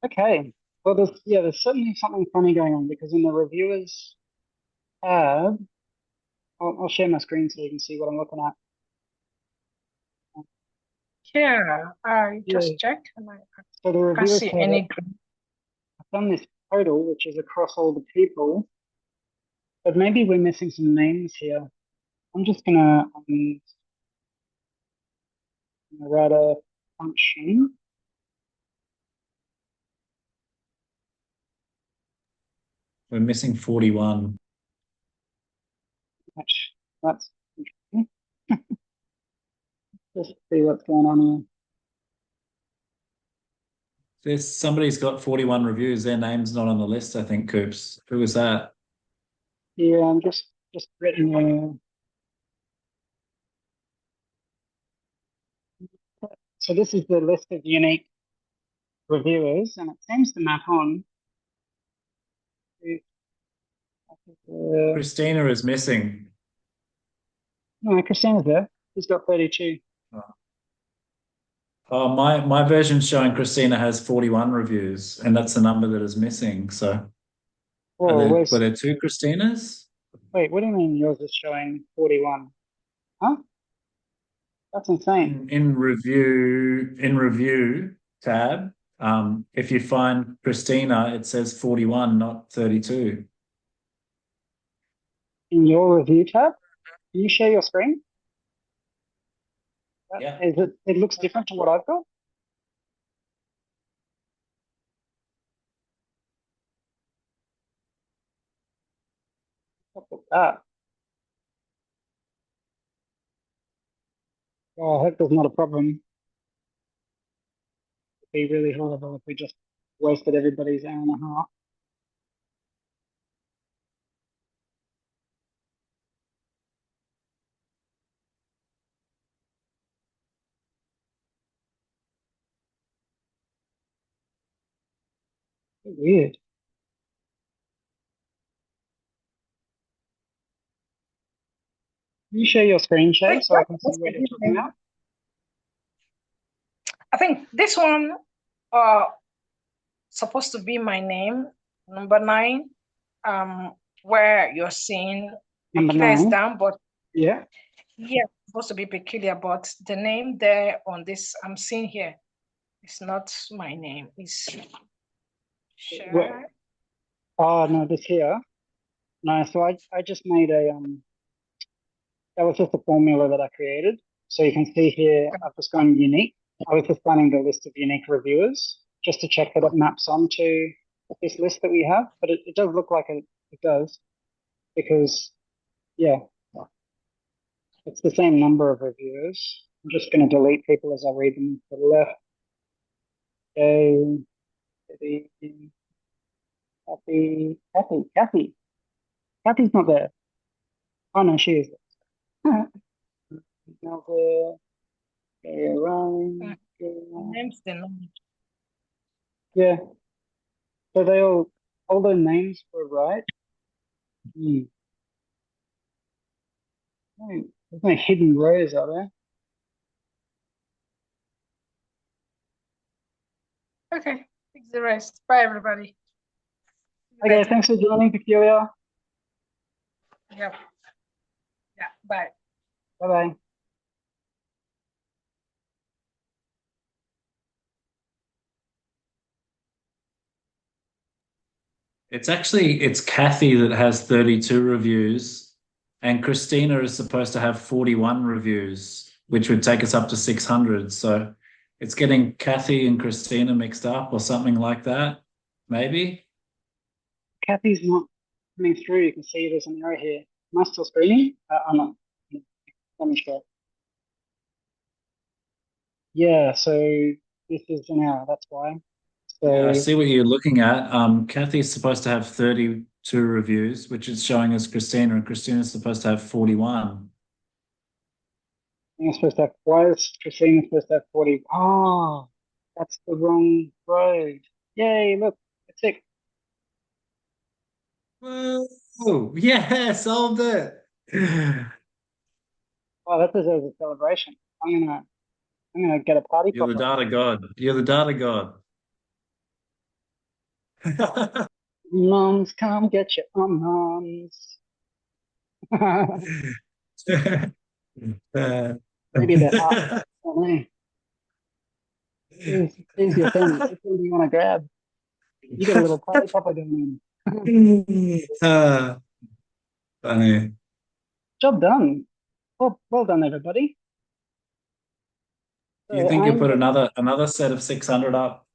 Okay. Well, there's certainly something funny going on because in the reviewers tab, I'll share my screen so you can see what I'm looking at. Yeah, I Yeah. just checked and I So the can't reviewers see tab, any green. I've done this total, which is across all the people, but maybe we're missing some names here. I'm just gonna write a function. We're missing 41. That's interesting. Just see what's going on here. Somebody's got 41 reviews. Their name's not on the list, I think, Coops. Who was that? Yeah, I'm just written. So this is the list of unique reviewers, and it seems to map on. Christina is missing. No, Christina's there. She's got 32. Oh, my version's showing Christina has 41 reviews, and that's the number that is missing. So Whoa, were there two Christinas? wait, what do you mean yours is showing 41? Huh? That's insane. In review tab, if you find Christina, it says 41, not 32. In your review tab, can you share your screen? Yeah. It looks different to what I've got? What's that? Oh, I hope there's not a problem. It'd be really horrible if we just wasted everybody's hour and a half. Weird. Can you share your screen, Shay, so I can see what you're talking about? I think this one supposed to be my name, number 9, where you're seeing Number Peculiar is 9. down, but Yeah. yeah, it's supposed to be Peculiar, but the name there on this I'm seeing here, it's not my name. It's What? Oh no, this here. No, so I just made a that was just a formula that I created. So you can see here I've just gone unique. I was just finding the list of unique reviewers just to check that it maps onto this list that we have, but it does look like it does because yeah, it's the same number of reviewers. I'm just going to delete people as I read them to the left. Okay, Kathy's not there. Oh no, she is. Now there, Ryan. name's the name. Yeah. So they all their names were right. Hmm. There's no hidden rows, are there? Okay, fix the rest. Bye, everybody. Okay, thanks for joining, Peculiar. Yep. Yeah, bye. Bye-bye. It's Kathy that has 32 reviews, and Christina is supposed to have 41 reviews, which would take us up to 600. So it's getting Kathy and Christina mixed up or something like that, maybe. Kathy's not coming through. You can see there's an error here. Am I still screening? I'm not. Let me check. Yeah, so this is an error. That's why. Yeah, I So see what you're looking at. Kathy's supposed to have 32 reviews, which is showing us Christina, and Christina's supposed to have 41. I'm supposed to have, why is Christina supposed to have 40? Oh, that's the wrong road. Yay, look, it's it. Whoa! Yeah, solved it. Oh, that deserves a celebration. I'm gonna get a party You're the popper. data god. You're the data god. Mums, come get your mums. Maybe they're up. I don't know. Here's your thing. Which one do you want to grab? You got a little party popper going on. Funny. Job done. Well done, everybody. Do you So think you'll put another set of 600 up?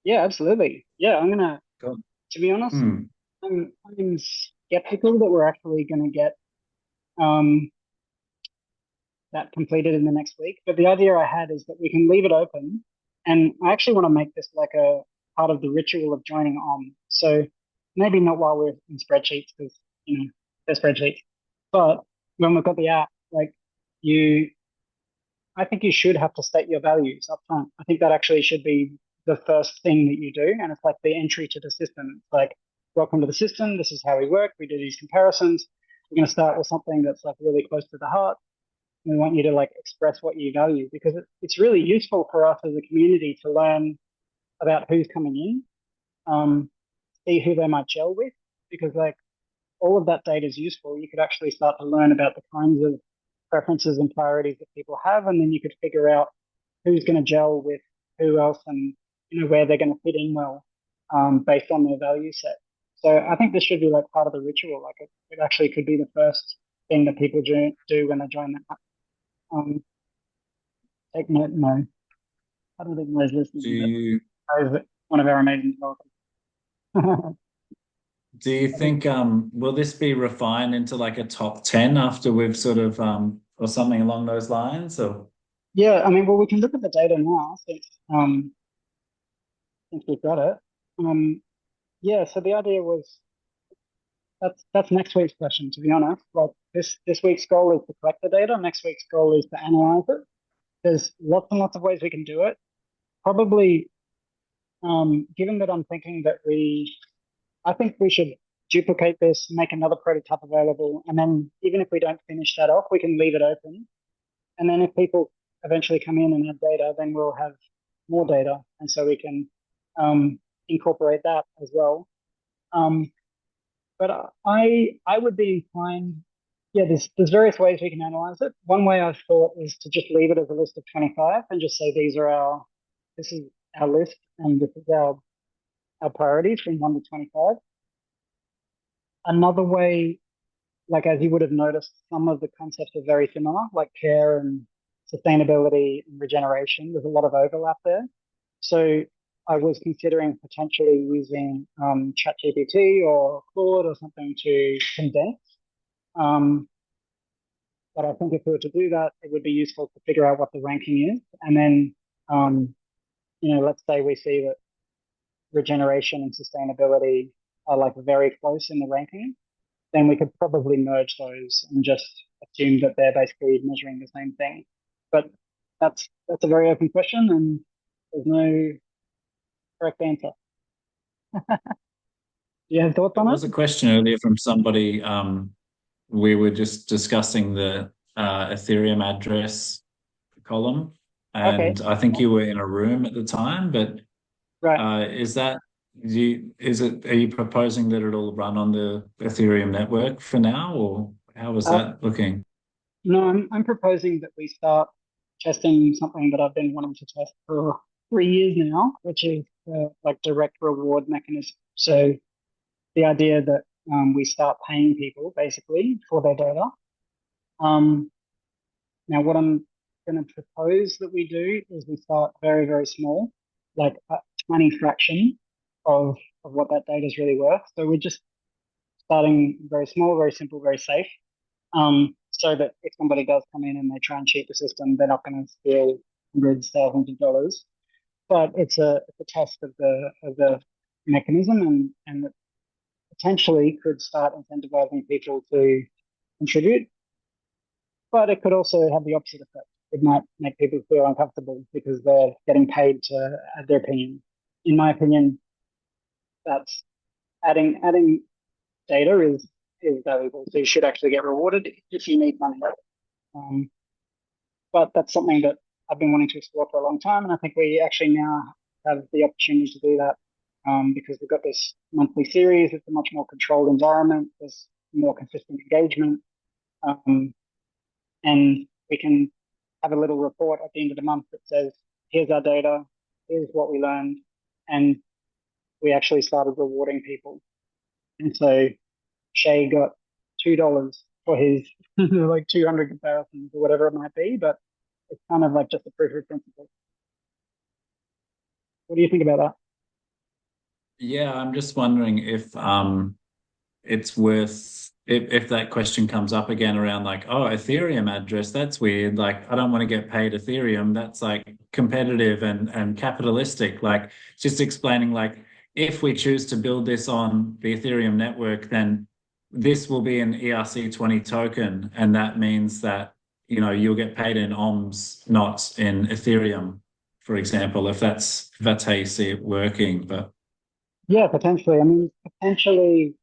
yeah, absolutely. Yeah, I'm gonna. Go. To be honest, Hmm. I'm skeptical that we're actually gonna get um that completed in the next week. But the idea I had is that we can leave it open, and I actually want to make this like a part of the ritual of joining on. So maybe not while we're in spreadsheets because they're spreadsheets, but when we've got the app, like you, I think you should have to state your values up front. I think that actually should be the first thing that you do, and it's like the entry to the system. It's like, welcome to the system. This is how we work. We do these comparisons. We're going to start with something that's like really close to the heart. We want you to like express what you value because it's really useful for us as a community to learn about who's coming in, see who they might gel with, because like all of that data is useful. You could actually start to learn about the kinds of preferences and priorities that people have, and then you could figure out who's going to gel with who else and where they're going to fit in well based on their value set. So I think this should be like part of the ritual. Like it actually could be the first thing that people do when they join the app. Take note, no. I don't think Mo's Do listening, you but one of our amazing developers. do you think will this be refined into like a top 10 after we've sort of or something along those lines? Or Yeah, I mean, well, we can look at the data now since we've got it. Yeah, so the idea was that's next week's question, to be honest. Like this week's goal is to collect the data. Next week's goal is to analyze it. There's lots and lots of ways we can do it. Probably, given that I'm thinking that I think we should duplicate this, make another prototype available, and then even if we don't finish that off, we can leave it open. And then if people eventually come in and add data, then we'll have more data, and so we can incorporate that as well. But I would be inclined. Yeah, there's various ways we can analyze it. One way I've thought is to just leave it as a list of 25 and just say this is our list and this is our priorities from 1 to 25. Another way, like as you would have noticed, some of the concepts are very similar, like care and sustainability and regeneration. There's a lot of overlap there. So I was considering potentially using ChatGPT or Claude or something to condense. But I think if we were to do that, it would be useful to figure out what the ranking is. And then, let's say we see that regeneration and sustainability are like very close in the ranking, then we could probably merge those and just assume that they're basically measuring the same thing. But that's a very open question and there's no correct answer. Do you have thoughts there on was it? a question earlier from somebody. We were just discussing the Ethereum address column, Okay. and I think you were in a room at the time. But Right. are you proposing that it'll run on the Ethereum network for now, or how was Uh, that looking? no, I'm proposing that we start testing something that I've been wanting to test for 3 years now, which is like direct reward mechanism. So the idea that we start paying people basically for their data. Now, what I'm going to propose that we do is we start very, very small, like a tiny fraction of what that data is really worth. So we're just starting very small, very simple, very safe. So that if somebody does come in and they try and cheat the system, they're not going to steal hundreds, thousands of dollars. but it's a test of the mechanism, and it potentially could start incentivizing people to contribute. But it could also have the opposite effect. It might make people feel uncomfortable because they're getting paid to add their opinion. In my opinion, that's adding data is valuable. So you should actually get rewarded if you need money. But that's something that I've been wanting to explore for a long time, and I think we actually now have the opportunity to do that because we've got this monthly series. It's a much more controlled environment. There's more consistent engagement, and we can have a little report at the end of the month that says, "Here's our data. Here's what we learned," and we actually started rewarding people. And so Shay got $2 for his like 200 comparisons or whatever it might be, but it's kind of like just a proof of principle. What do you think about that? Yeah, I'm just wondering if it's worth if that question comes up again around like, oh, Ethereum address, that's weird. Like, I don't want to get paid Ethereum. That's like competitive and capitalistic. Like, just explaining like if we choose to build this on the Ethereum network, then this will be an ERC20 token, and that means that you'll get paid in OHMs, not in Ethereum, for example, if that's how you see it working. But Yeah, potentially. I mean, potentially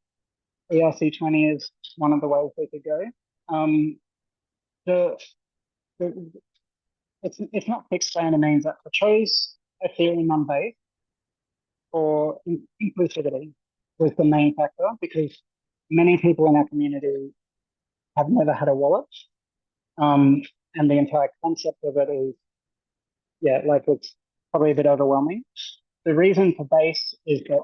ERC20 is one of the ways we could go. The, the it's not fixed by any means. I chose Ethereum on base for inclusivity was the main factor because many people in our community have never had a wallet. And the entire concept of it is, like it's probably a bit overwhelming. The reason for base is that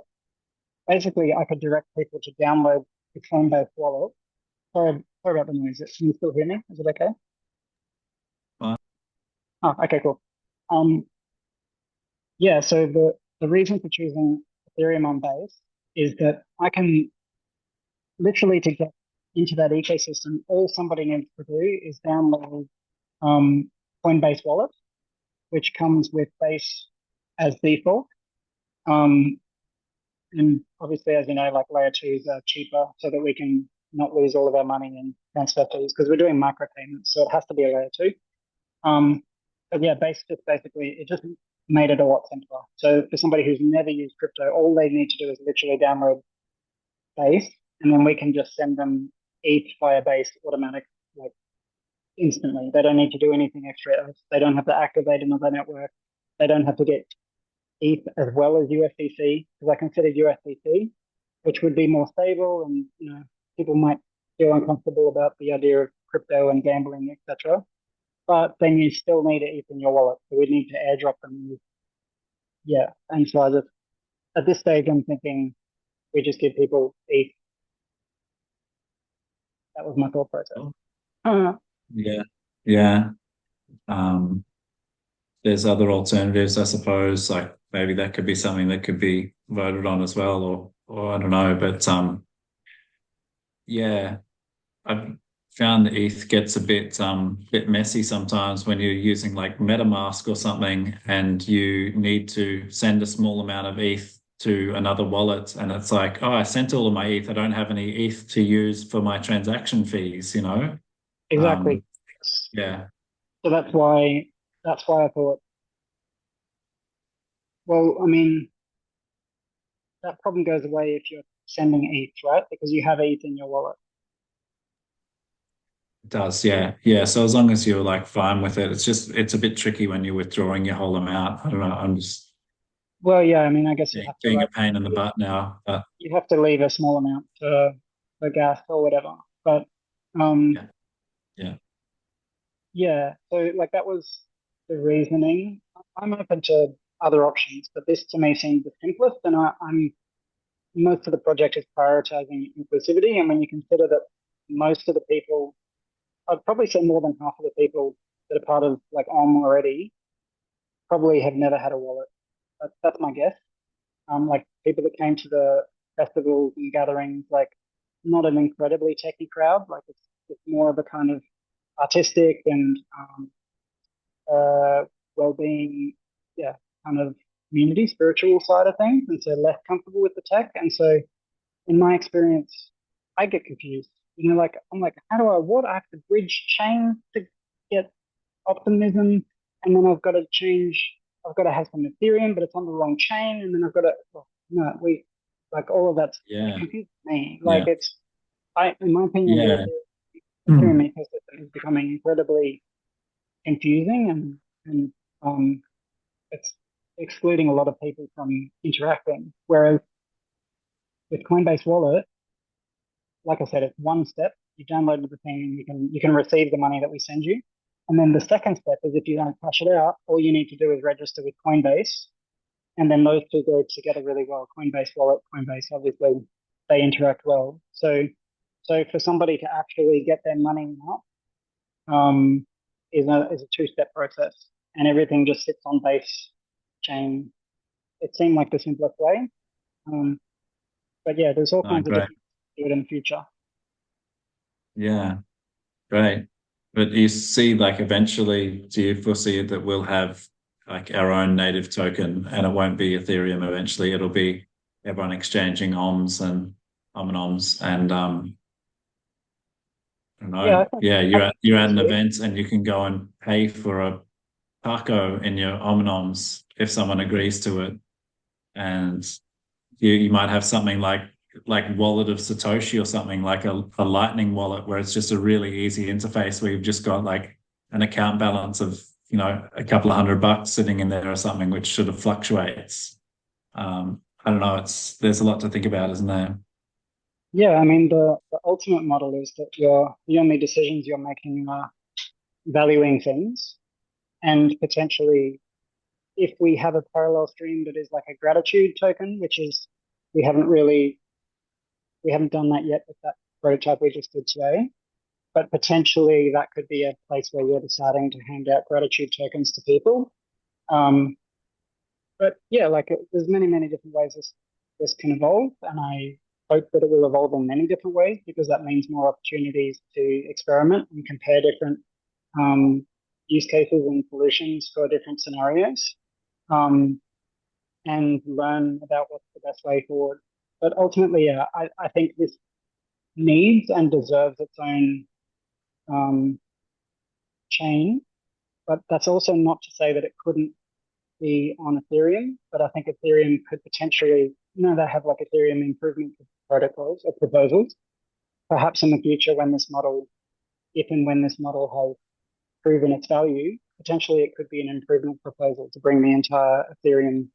basically I could direct people to download the Coinbase wallet. Sorry about the noise. Can you still hear me? Is it okay? Fine. Oh, okay, cool. Yeah, so the reason for choosing Ethereum on base is that I can literally, to get into that ecosystem, all somebody needs to do is download Coinbase wallet, which comes with base as default. And obviously, as you know, like layer twos are cheaper so that we can not lose all of our money in transfer fees because we're doing micropayments, so it has to be a layer two. But yeah, base just basically, it just made it a lot simpler. So for somebody who's never used crypto, all they need to do is literally download base, and then we can just send them ETH via base automatic, like instantly. They don't need to do anything extra else. They don't have to activate another network. They don't have to get ETH as well as USDC, because I consider USDC, which would be more stable, and people might feel uncomfortable about the idea of crypto and gambling, etc. But then you still need ETH in your wallet, so we need to airdrop them. Yeah, and so at this stage, I'm thinking we just give people ETH. That was my thought process. Yeah. There's other alternatives, I suppose. Like maybe that could be something that could be voted on as well, or I don't know. But yeah, I've found the ETH gets a bit messy sometimes when you're using like MetaMask or something, and you need to send a small amount of ETH to another wallet, and it's like, oh, I sent all of my ETH. I don't have any ETH to use for my transaction fees. Exactly. Yeah. So that's why I thought, well, I mean, that problem goes away if you're sending ETH, right? Because you have ETH in your wallet. It does, yeah. Yeah. So as long as you're like fine with it, it's a bit tricky when you're withdrawing your whole amount. I don't know. I'm just Well, yeah, I mean, I guess you have to being a pain in the butt now. But you have to leave a small amount for gas or whatever. But yeah. yeah, so like that was the reasoning. I'm open to other options, but this to me seemed the simplest, and I'm most of the project is prioritizing inclusivity. And when you consider that most of the people, I'd probably say more than half of the people that are part of like OHM already probably have never had a wallet. That's my guess. Like people that came to the festivals and gatherings, like not an incredibly techy crowd. Like it's more of a kind of artistic and well-being, kind of community, spiritual side of things, and so less comfortable with the tech. And so, in my experience, I get confused. You know, like I'm like, how do I have to bridge chain to get optimism, and then I've got to change. I've got to have some Ethereum, but it's on the wrong chain, and then I've got to. Well, no, we like all of that's Yeah. confused me. Like Yeah. it's, in my opinion, Yeah. the Ethereum ecosystem is becoming incredibly confusing, and it's excluding a lot of people from interacting. Whereas with Coinbase Wallet, like I said, it's one step. You download the thing, and you can receive the money that we send you. And then the second step is if you want to cash it out, all you need to do is register with Coinbase, and then those two go together really well. Coinbase Wallet, Coinbase, obviously, they interact well. So for somebody to actually get their money out, is a two-step process, and everything just sits on Base chain. It seemed like the simplest way, but yeah, there's all kinds of Great. different ways to do it in the future. Yeah, great. But you see, like eventually, do you foresee that we'll have like our own native token, and it won't be Ethereum eventually? It'll be everyone exchanging OMs and OMNOMs, and I don't know. Yeah, I think You're at an that's event and you can go and pay for a taco in your OMNOMs if someone agrees to it, and you might have something like Wallet of Satoshi or something like a Lightning wallet where it's just a really easy interface where you've just got like an account balance of a couple of $100 sitting in there or something, which sort of fluctuates. I don't know. There's a lot to think about, isn't there? Yeah, I mean the ultimate model is that the only decisions you're making are valuing things, and potentially if we have a parallel stream that is like a gratitude token, which is we haven't done that yet with that prototype we just did today, but potentially that could be a place where you're deciding to hand out gratitude tokens to people. But yeah, like there's many different ways this can evolve, and I hope that it will evolve in many different ways because that means more opportunities to experiment and compare different use cases and solutions for different scenarios, and learn about what's the best way forward. But ultimately, yeah, I think this needs and deserves its own chain. But that's also not to say that it couldn't be on Ethereum. But I think Ethereum could potentially, they have like Ethereum improvement protocols or proposals. Perhaps in the future, if and when this model has proven its value, potentially it could be an improvement proposal to bring the entire Ethereum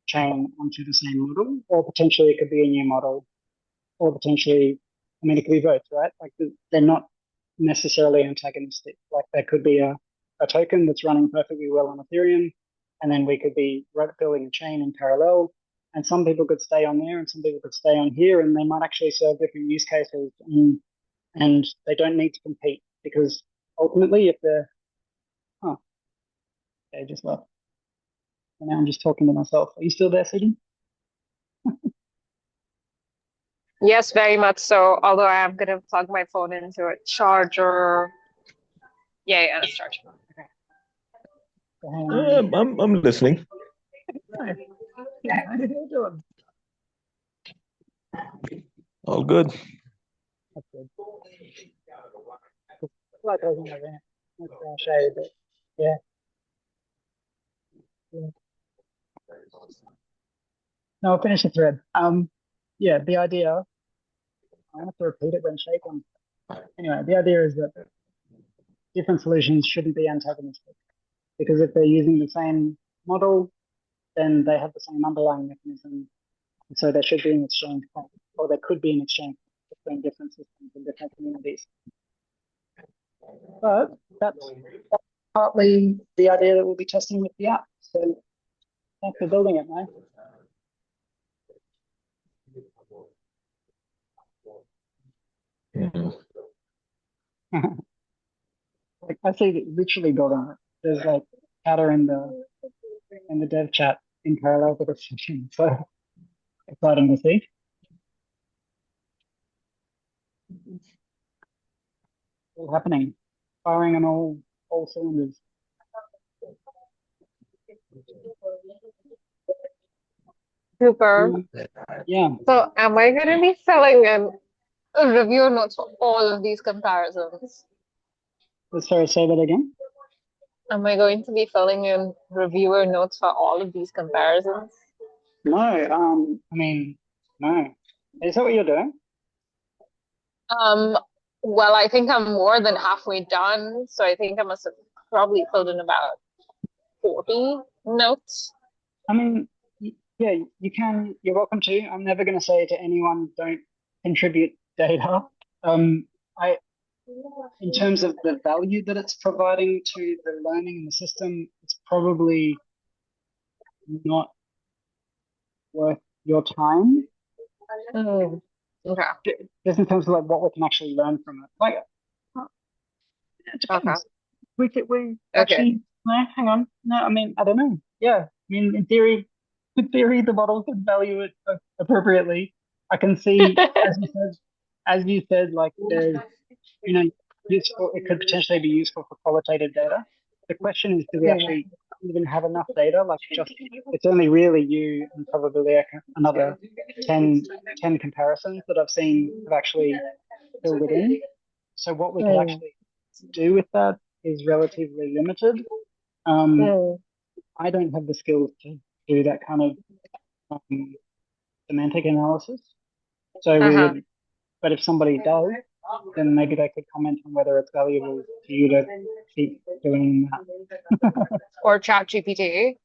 chain onto the same model, or potentially it could be a new model, or potentially, it could be both, right? Like they're not necessarily antagonistic. Like there could be a token that's running perfectly well on Ethereum, and then we could be building a chain in parallel, and some people could stay on there and some people could stay on here, and they might actually serve different use cases, and they don't need to compete because ultimately if they're, okay, just left. And now I'm just talking to myself. Are you still there, Susan? Yes, very much so. Although I am gonna plug my phone into a charger. Yeah, it's charging. I'm listening. Yeah, how did you do All good. That's good. Like I was in a rant. That's shady, but yeah. No, I'll finish the thread. Yeah, the idea, I have to repeat it when shaken. Anyway, the idea is that different solutions shouldn't be antagonistic because if they're using the same model, then they have the same underlying mechanism. And so there should be an exchange point, or there could be an exchange between different systems and different communities. But that's partly the idea that we'll be testing with the app. So thanks for building it, mate. Like I see literally building it. There's like chatter in the dev chat in parallel with the session. So exciting to see. All happening. Firing on all cylinders. Super. Yeah. So am I going to be filling in review notes for all of these comparisons? Sorry, say that again. Am I going to be filling in reviewer notes for all of these comparisons? No, I mean, no. Is that what you're doing? Um, well, I think I'm more than halfway done, so I think I must have probably filled in about 40 notes. I mean, yeah, you can, you're welcome to. I'm never going to say to anyone, don't contribute data. I, in terms of the value that it's providing to the learning in the system, it's probably not worth your time. Okay. Just in terms of like what we can actually learn from it. Like, it depends. We actually, no, hang on. No, I mean, I don't know. Yeah, I mean, in theory, the model could value it appropriately. I can see, as you said, like there's, useful. It could potentially be useful for qualitative data. The question is, do we actually even have enough data? Like, just it's only really you and probably another 10 comparisons that I've seen have actually filled it in. So what we could actually do with that is relatively limited. I don't have the skills to do that kind of semantic analysis. So we would, but if somebody does, then maybe they could comment on whether it's valuable to you to keep doing that. Or ChatGPT.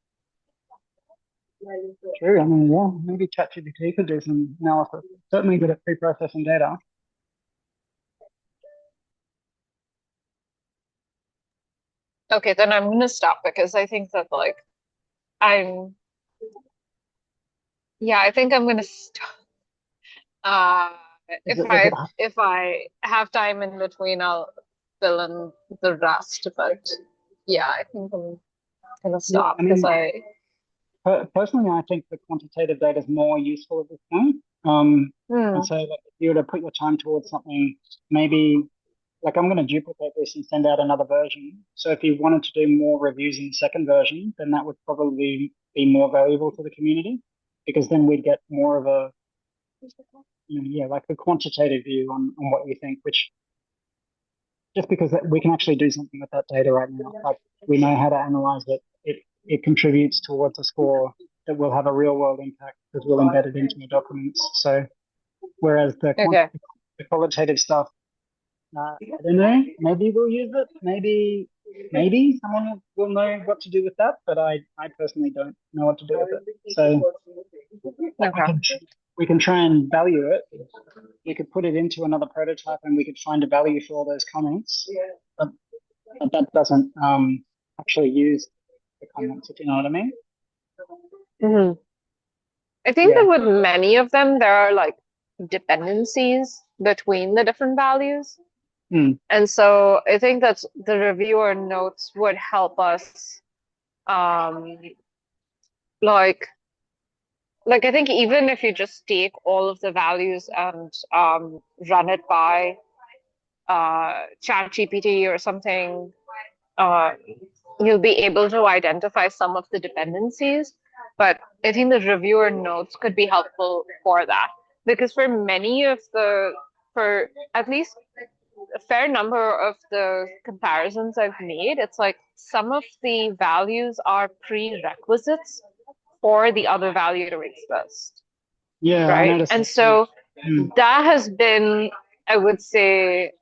True. I mean, yeah, maybe ChatGPT could do some analysis. Certainly good at pre-processing data. Okay, then I'm gonna stop because I think that like I'm I think I'm gonna stop. If I have time in between, I'll fill in the rest. But yeah, I think I'm gonna stop because personally, I think the quantitative data is more useful at this point. And so like, if you were to put your time towards something, maybe like I'm going to duplicate this and send out another version. So if you wanted to do more reviews in the second version, then that would probably be more valuable to the community because then we'd get more of a, like a quantitative view on what you think, which just because we can actually do something with that data right now. Like we know how to analyze it. It contributes towards a score that will have a real world impact because we'll embed it into the documents. So whereas the qualitative stuff, I don't know, maybe we'll use it. Maybe someone will know what to do with that, but I personally don't know what to do with it. So we can try and value it. We could put it into another prototype and we could find a value for all those comments. But that doesn't actually use the comments, if you know what I mean. I think that with many of them, there are like dependencies between the different values. And so I think that the reviewer notes would help us like I think even if you just take all of the values and run it by ChatGPT or something, you'll be able to identify some of the dependencies. But I think the reviewer notes could be helpful for that because for at least a fair number of the comparisons I've made, it's like some of the values are prerequisites for the other value to exist. Yeah, right. I noticed and so that has been, I would say,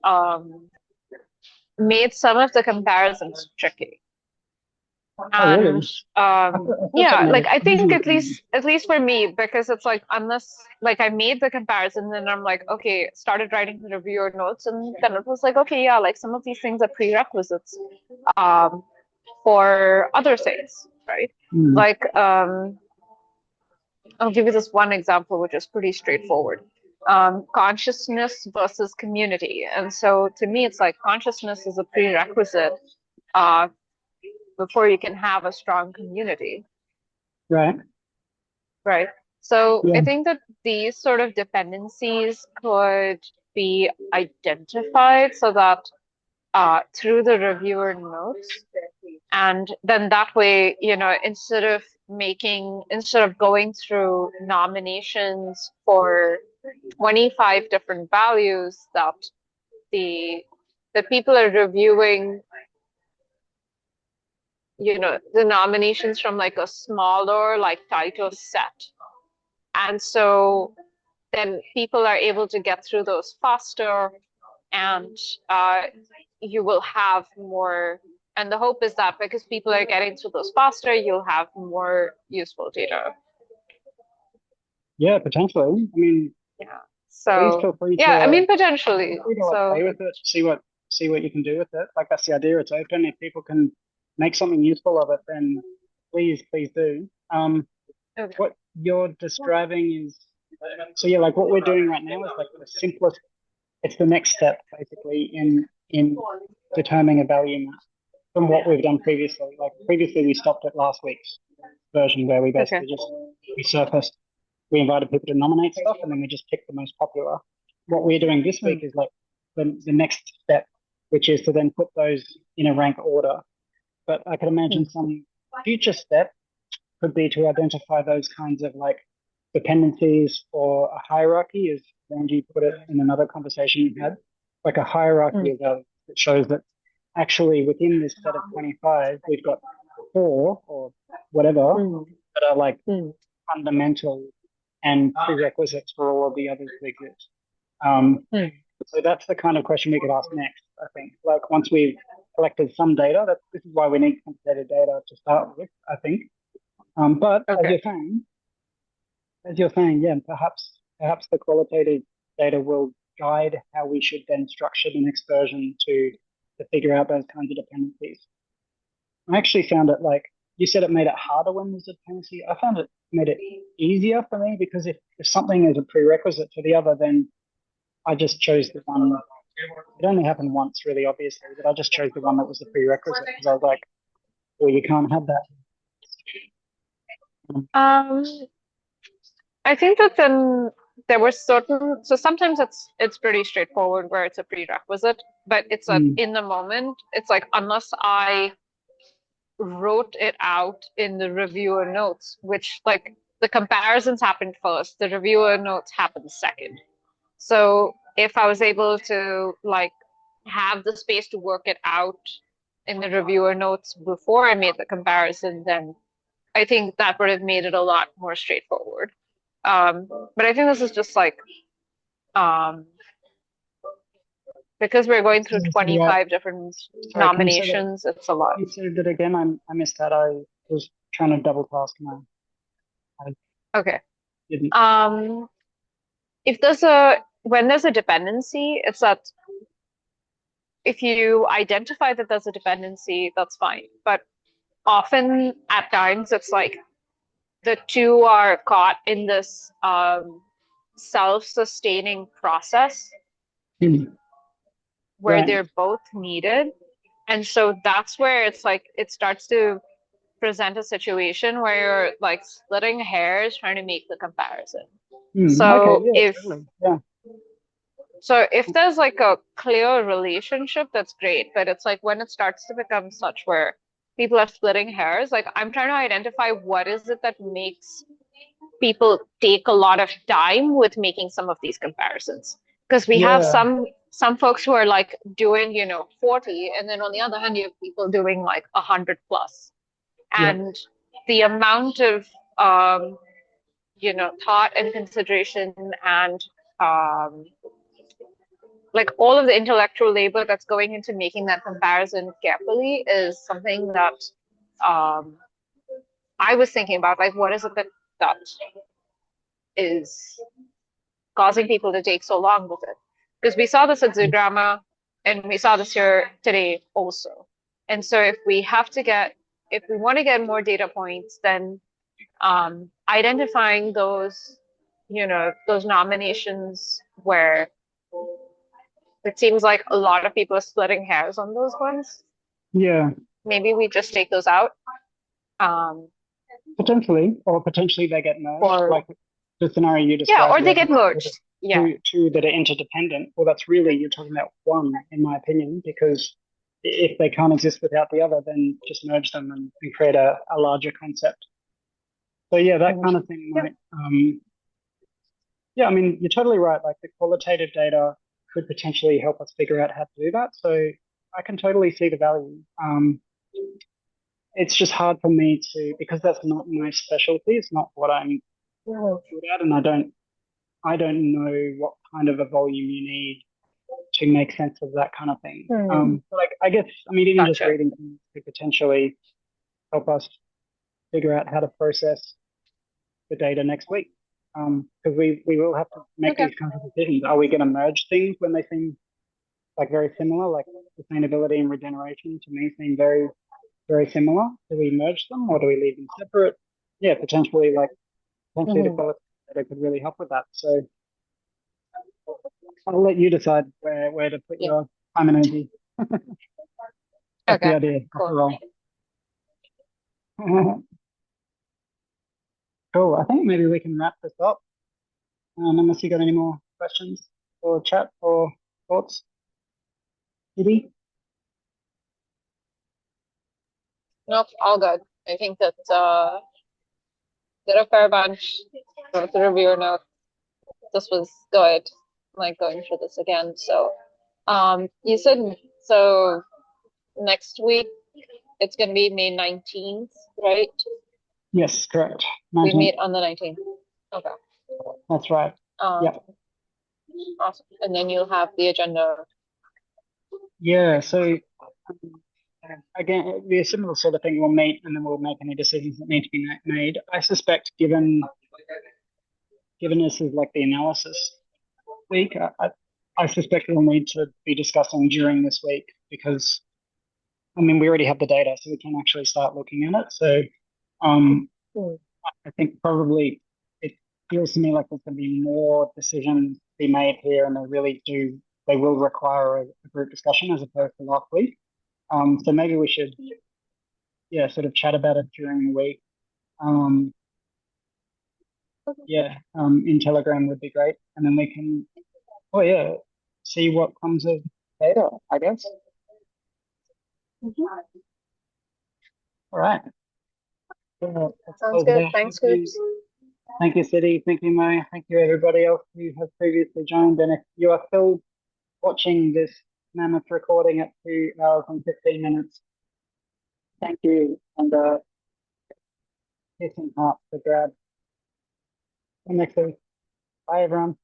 made some of the comparisons tricky. And like I think at least for me, because it's like unless like I made the comparison, then I'm like, okay, started writing the reviewer notes, and then it was like, okay, yeah, like some of these things are prerequisites for other things, right? Like I'll give you this one example, which is pretty straightforward. Consciousness versus community. And so to me, it's like consciousness is a prerequisite before you can have a strong community. Right. So I think that these sort of dependencies could be identified so that through the reviewer notes, and then that way, instead of instead of going through nominations for 25 different values, that the people are reviewing, the nominations from like a smaller, like tighter set. And so then people are able to get through those faster, and you will have more. And the hope is that because people are getting through those faster, you'll have more useful data. Yeah, potentially. I mean, Yeah. please So feel free yeah, I to mean potentially. feel free to like So play with it, see what you can do with it. Like that's the idea. It's open. If people can make something useful of it, then please do. okay. What you're describing is so yeah, like what we're doing right now is like the simplest. It's the next step basically in determining a value map from what we've done previously. Like previously, we stopped at last week's version where we basically we invited people to nominate stuff and then we just picked the most popular. What we're doing this week is like the next step, which is to then put those in a rank order. But I can imagine some future step could be to identify those kinds of like dependencies or a hierarchy, as Randy put it in another conversation we had, like a hierarchy of values that shows that actually within this set of 25, we've got 4 or whatever that are like fundamental and prerequisites for all of the others to exist. So that's the kind of question we could ask next, I think. Like once we've collected some data, this is why we need quantitative data to start with, I think. But as you're saying, yeah, perhaps the qualitative data will guide how we should then structure the next version to figure out those kinds of dependencies. I actually found it like you said it made it harder when there's a dependency. I found it made it easier for me because if something is a prerequisite for the other, then I just chose the one. It only happened once, really, obviously, but I just chose the one that was the prerequisite because I was like, well, you can't have that. I think that then there were certain, so sometimes it's pretty straightforward where it's a prerequisite, but it's in the moment, it's like unless I wrote it out in the reviewer notes, which like the comparisons happened first, the reviewer notes happened second. So if I was able to like have the space to work it out in the reviewer notes before I made the comparison, then I think that would have made it a lot more straightforward. But I think this is just like because we're going through 25 different nominations, it's a lot. Can you say that again? I missed that. I was trying to double task now. Okay. Didn't. When there's a dependency, it's that if you identify that there's a dependency, that's fine. But often at times it's like the two are caught in this self-sustaining process where they're both needed. And so that's where it's like it starts to present a situation where you're like splitting hairs trying to make the comparison. So if there's like a clear relationship, that's great. But it's like when it starts to become such where people are splitting hairs, like I'm trying to identify what is it that makes people take a lot of time with making some of these comparisons. Because we have some folks who are like doing, 40, and then on the other hand, you have people doing like 100 plus. And the amount of, thought and consideration and like all of the intellectual labor that's going into making that comparison carefully is something that I was thinking about, like, what is it that is causing people to take so long with it? Because we saw this at Zoodrama and we saw this here today also. And so if we want to get more data points, then identifying those, those nominations where it seems like a lot of people are splitting hairs on those ones. Yeah. Maybe we just take those out. Potentially they get merged, like the scenario you described. Yeah, or they get merged. Two that are interdependent. Well, that's really, you're talking about one, in my opinion, because if they can't exist without the other, then just merge them and create a larger concept. So yeah, that kind of thing might, yeah, I mean, you're totally right. Like the qualitative data could potentially help us figure out how to do that. So I can totally see the value. It's just hard for me to, because that's not my specialty. It's not what I'm good at, and I don't know what kind of a volume you need to make sense of that kind of thing. But like, I guess, I mean, even just Gotcha. reading things could potentially help us figure out how to process the data next week. Because we will have to make Okay. these kinds of decisions. Are we going to merge things when they seem like very similar? Like sustainability and regeneration to me seem very, very similar. Do we merge them or do we leave them separate? Yeah, potentially the quality data could really help with that. So I'll let you decide where to put your time and energy. That's the Okay. idea. Cool. After all. Cool. I think maybe we can wrap this up. Unless you got any more questions or chat or thoughts, Edie? Nope, all good. I think that did a fair bunch. Wrote the reviewer note. This was good. Like going through this again. So you said so next week it's gonna be May 19th, right? Yes, correct. We 19th. meet on the 19th. Okay. That's right. Yep. Awesome. And then you'll have the agenda. Yeah, so again, it'll be a similar sort of thing. We'll meet and then we'll make any decisions that need to be made. I suspect, given this is like the analysis week, I suspect we'll need to be discussing during this week because, I mean, we already have the data, so we can actually start looking at it. So I think probably it feels to me like there's going to be more decisions to be made here, and they will require a group discussion as opposed to last week. So maybe we should, sort of chat about it during the week. In Telegram would be great, and then we can, see what comes of data, I guess. All right. Sounds good. Thanks, Coops. Thank you, City. Thank you, Mo. Thank you, everybody else who has previously joined. And if you are still watching this mammoth recording at 2 hours and 15 minutes, thank you. And kissing hearts for Brad. Till next week. Bye, everyone.